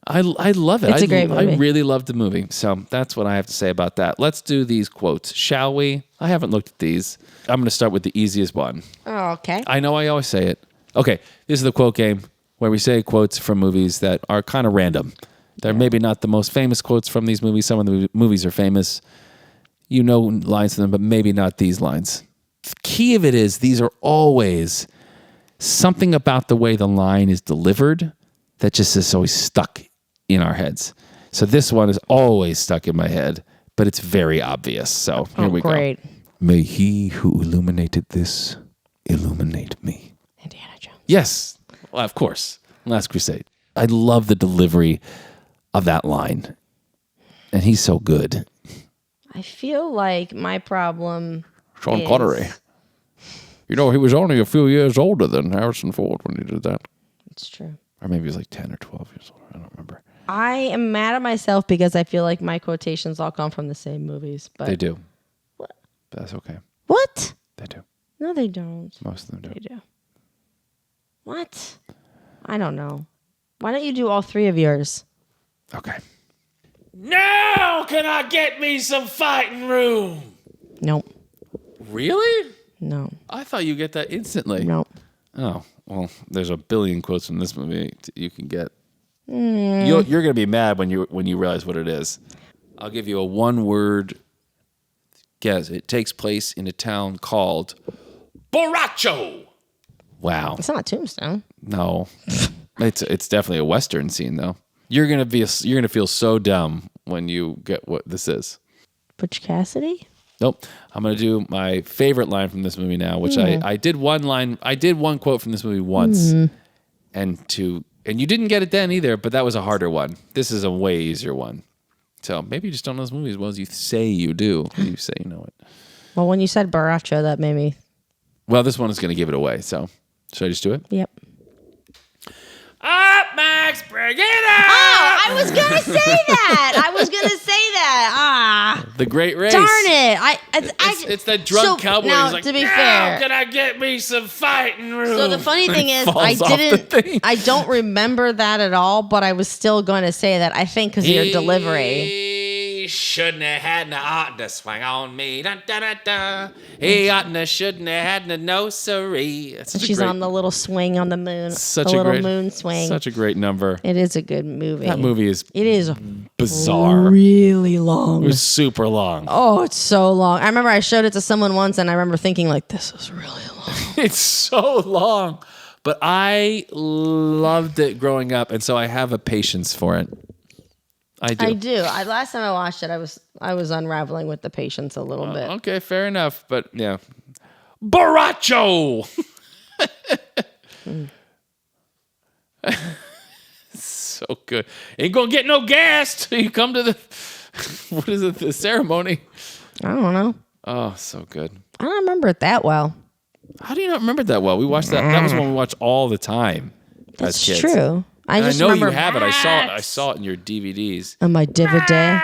I love it. It's a great movie. I really loved the movie. So that's what I have to say about that. Let's do these quotes, shall we? I haven't looked at these. I'm going to start with the easiest one. Oh, okay. I know I always say it. Okay, this is the quote game where we say quotes from movies that are kind of random. They're maybe not the most famous quotes from these movies. Some of the movies are famous. You know lines to them, but maybe not these lines. The key of it is these are always something about the way the line is delivered that just is always stuck in our heads. So this one is always stuck in my head, but it's very obvious. So here we go. May he who illuminated this illuminate me. Indiana Jones. Yes. Well, of course. Last Crusade. I love the delivery of that line. And he's so good. I feel like my problem Sean is... Connery. You know, he was only a few years older than Harrison Ford when he did that. It's true. Or maybe he was like 10 or 12 years old. I don't remember. I am mad at myself because I feel like my quotations all come from the same movies. But They do. What? But that's okay. What? They do. No, they don't. Most of them do. They do. What? I don't know. Why don't you do all three of yours? Okay. Now can I get me some fighting room? Nope. Really? No. I thought you get that instantly. Nope. Oh, well, there's a billion quotes from this movie you can get. You're going to be mad when you realize what it is. I'll give you a one-word guess. It takes place in a town called Borracho. Wow. It's not Tombstone. No. It's definitely a Western scene, though. You're gonna feel so dumb when you get what this is. Butch Cassidy? Nope. I'm gonna do my favorite line from this movie now, which I did one quote from this movie once, and you didn't get it then either, but that was a harder one. This is a way easier one. So maybe you just don't know this movie as well as you say you do. You say you know it. Well, when you said Baracho, that made me... Well, this one is gonna give it away. So should I just do it? Yep. Up, Max, bring it on! Oh, I was gonna say that. The Great Race. Darn it! It's that drunk cowboy. Now, He's like, to be now fair, can I get me some fighting room? so the funny thing is, falls off the thing. I don't remember that at all, but I was still going to say that. I think because of your delivery. He shouldn't have had no ough'tna swang on me. Da, da, da, da. He ough'tna shouldn't have had no siree. She's on the little swing on the moon. Such the a little great moon swing. Such a great number. It is a good movie. That movie is It is bizarre. really long. It was super long. Oh, it's so long. I remember I showed it to someone once, and I remember thinking, like, this is really long. It's so long. But I loved it growing up, and so I have a patience for it. I do. Last time I watched it, I was unraveling with the patience a little bit. Okay, fair enough. But yeah. Borracho! So good. Ain't gonna get no gas till you come to the ceremony. I don't know. Oh, so good. I don't remember it that well. How do you not remember it that well? We watched that. That was one we watched all the time. That's as kids. true. I And just I know remember you have it. I saw it in your DVDs. on my DVD.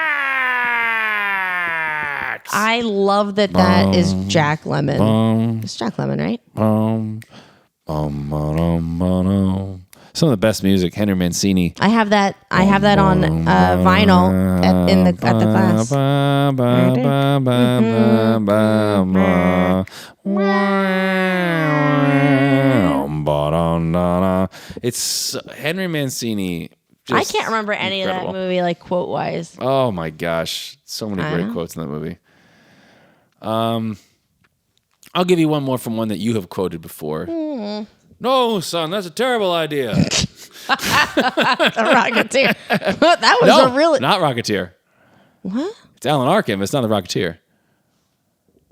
I love that is Jack Lemmon. It's Jack Lemmon, right? Some of the best music, Henry Mancini. I have that on vinyl at the class. It's Henry Mancini. I can't remember any incredible. of that movie, like quote wise. Oh my gosh, so many great quotes in that movie. I'll give you one more from one that you have quoted before. No, son, that's a terrible idea. The Rocketeer. That was a really not Rocketeer. What? It's Alan Arkin. It's not the Rocketeer.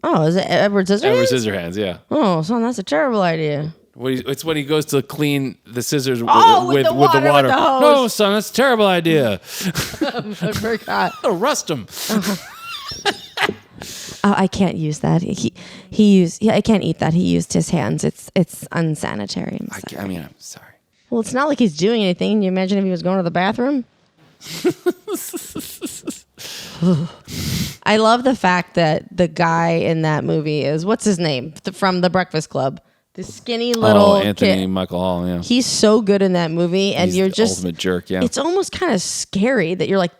Oh, is it Edward Scissorhands? Edward Scissorhands, yeah. Oh, son, that's a terrible idea. It's when he goes to clean the scissors with with the water. With the hose. No, son, that's a terrible idea. I forgot. I'll rust him. Oh, I can't use that. I can't eat that. He used his hands. It's unsanitary. I'm sorry. Well, it's not like he's doing anything. Can you imagine if he was going to the bathroom? I love the fact that the guy in that movie is, what's his name? From The Breakfast Club. The skinny little Anthony kid. Michael Hall, yeah. He's so good in that movie, and He's you're the just ultimate jerk, yeah. It's almost kind of scary that you're like,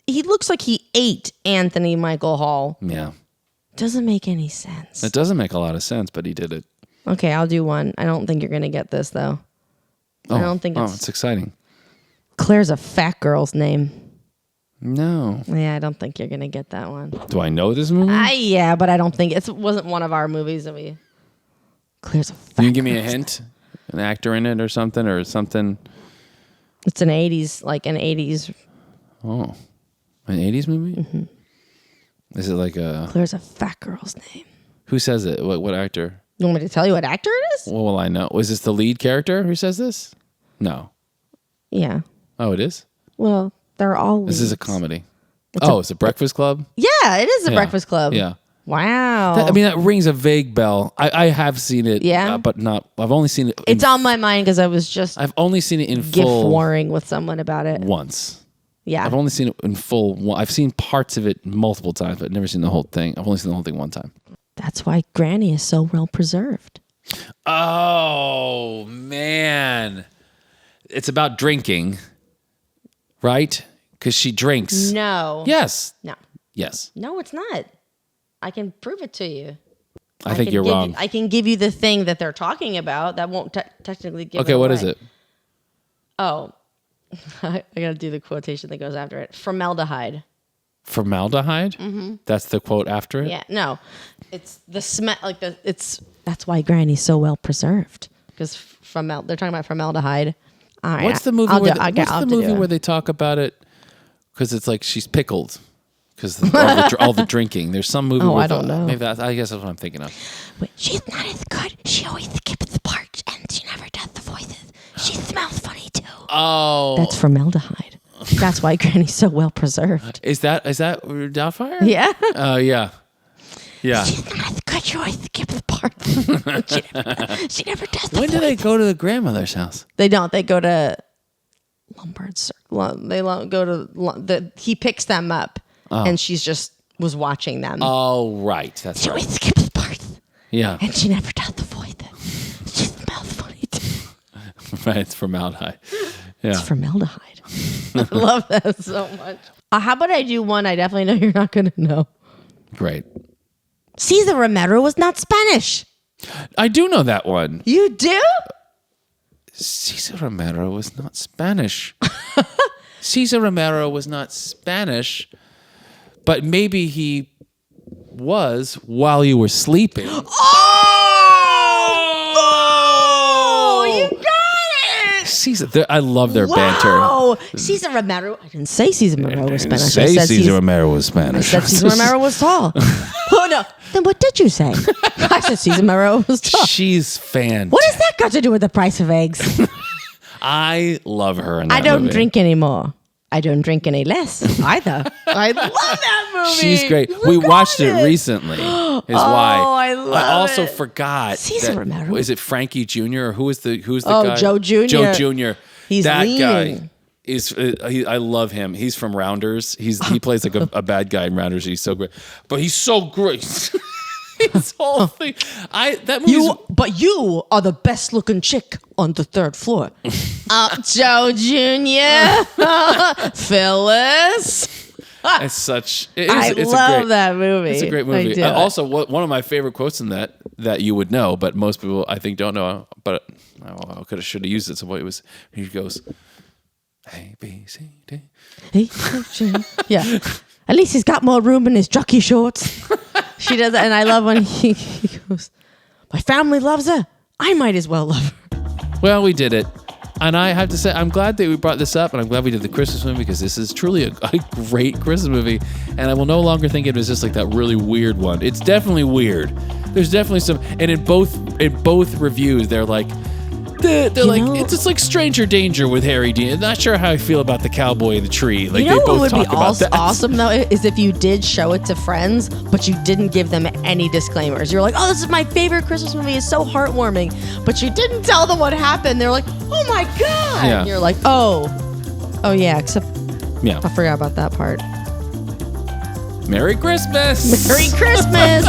he looks like he ate Anthony Michael Hall. Yeah. Doesn't make any sense. It doesn't make a lot of sense, but he did it. Okay, I'll do one. I don't think you're gonna get this though. I don't think it's exciting. Claire's a fat girl's name. No. Yeah, I don't think you're gonna get that one. Do I know this movie? Yeah, but I don't think it wasn't one of our movies that we. Claire's a fat. Can you give me a girl's hint? An actor in it or something? It's an 80s, like an 80s. Oh, an 80s movie? Mm-hmm. Is it like a... Claire's a fat girl's name. Who says it? What actor? You want me to tell you what actor it is? What will I know? Is this the lead character who says this? No. Yeah. Oh, it is? Well, they're all. This is a leads. comedy. It's a Breakfast Club? Yeah, it is a Yeah. Breakfast Club. Yeah. Wow. That rings a vague bell. I have seen it, Yeah? but not. I've only seen it. It's on my mind because I was just I've only seen it in gift full warring with someone about it. once. Yeah. I've only seen it in full. I've seen parts of it multiple times, but never seen the whole thing. I've only seen the whole thing one time. That's why Granny is so well preserved. Oh man, it's about drinking, right? Because she drinks. No. Yes. No. Yes. No, it's not. I can prove it to you. I think you're wrong. I can give you the thing that they're talking about. That won't technically give it Okay, what away. is it? Oh, I gotta do the quotation that goes after it. Formaldehyde. Formaldehyde? Mm-hmm. That's the quote after it? Yeah, no, it's the smell. That's why Granny's so well preserved because they're talking about formaldehyde. All right, What's the movie? Where they talk about it? Because it's like she's pickled. Because all the drinking. There's some movie. I don't know. Maybe I guess that's what I'm thinking of. Wait, she's not as good. She always skips the parts, and she never does the voices. She smells funny too. Oh, That's formaldehyde. That's why Granny's so well preserved. Is that Doubtfire? Yeah. Oh yeah. Yeah. She's not as good. She always skips the parts. she never does the When do they go to the grandmother's house? They don't. They go to Lombard's. He picks them up, and she's just was watching them. Oh right, that's She right. always skips parts, Yeah, and she never does the voice. She smells funny too. right. It's formaldehyde. Yeah. It's formaldehyde. I love that so much. How about I do one I definitely know you're not going to know. Great. Cesar Romero was not Spanish. I do know that one. You do? Cesar Romero was not Spanish. Cesar Romero was not Spanish, but maybe he was while you were sleeping. Oh, you got it. Cesar, I love their banter. Wow. Cesar Romero. I didn't say Cesar Romero was Spanish. Say I said Cesar Romero was Spanish. I said Cesar Romero was tall. Oh, no. Then what did you say? I said Cesar Romero was tall. She's fantastic. What has that got to do with the price of eggs? I love her in that I don't movie. drink anymore. I don't drink any less either. I love that movie. She's great. You We got watched it recently. Is why. I love I also it. forgot. Cesar Romero. Is it Frankie Jr. or who's the Oh, guy? Joe Jr.. Joe Jr. He's that lean. guy is. I love him. He's from Rounders. He plays like a bad guy in Rounders. He's so great, but he's so great. His whole thing. That movie. But you are the best looking chick on the third floor. Joe Jr. Phyllis. It's such. It's love that movie. It's a great movie. I do. Also, one of my favorite quotes in that you would know, but most people I think don't know. But I should have used it. So it was. He goes, A B C D. Yeah. At least he's got more room in his jockey shorts. She does that, and I love when he goes, "My family loves her. I might as well love her." Well, we did it. And I have to say, I'm glad that we brought this up, and I'm glad we did the Christmas movie because this is truly a great Christmas movie. And I will no longer think it was just like that really weird one. It's definitely weird. There's definitely some, and in both reviews, they're like, it's just like Stranger Danger with Harry Dean. Not sure how I feel about the cowboy in the tree. Like, You know they what both would be talk about that. awesome though is if you did show it to friends, but you didn't give them any disclaimers. You're like, "Oh, this is my favorite Christmas movie. It's so heartwarming," but you didn't tell them what happened. They're like, "Oh my god!" Yeah. And you're like, "Oh yeah." Except Yeah. I forgot about that part. Merry Christmas. Merry Christmas.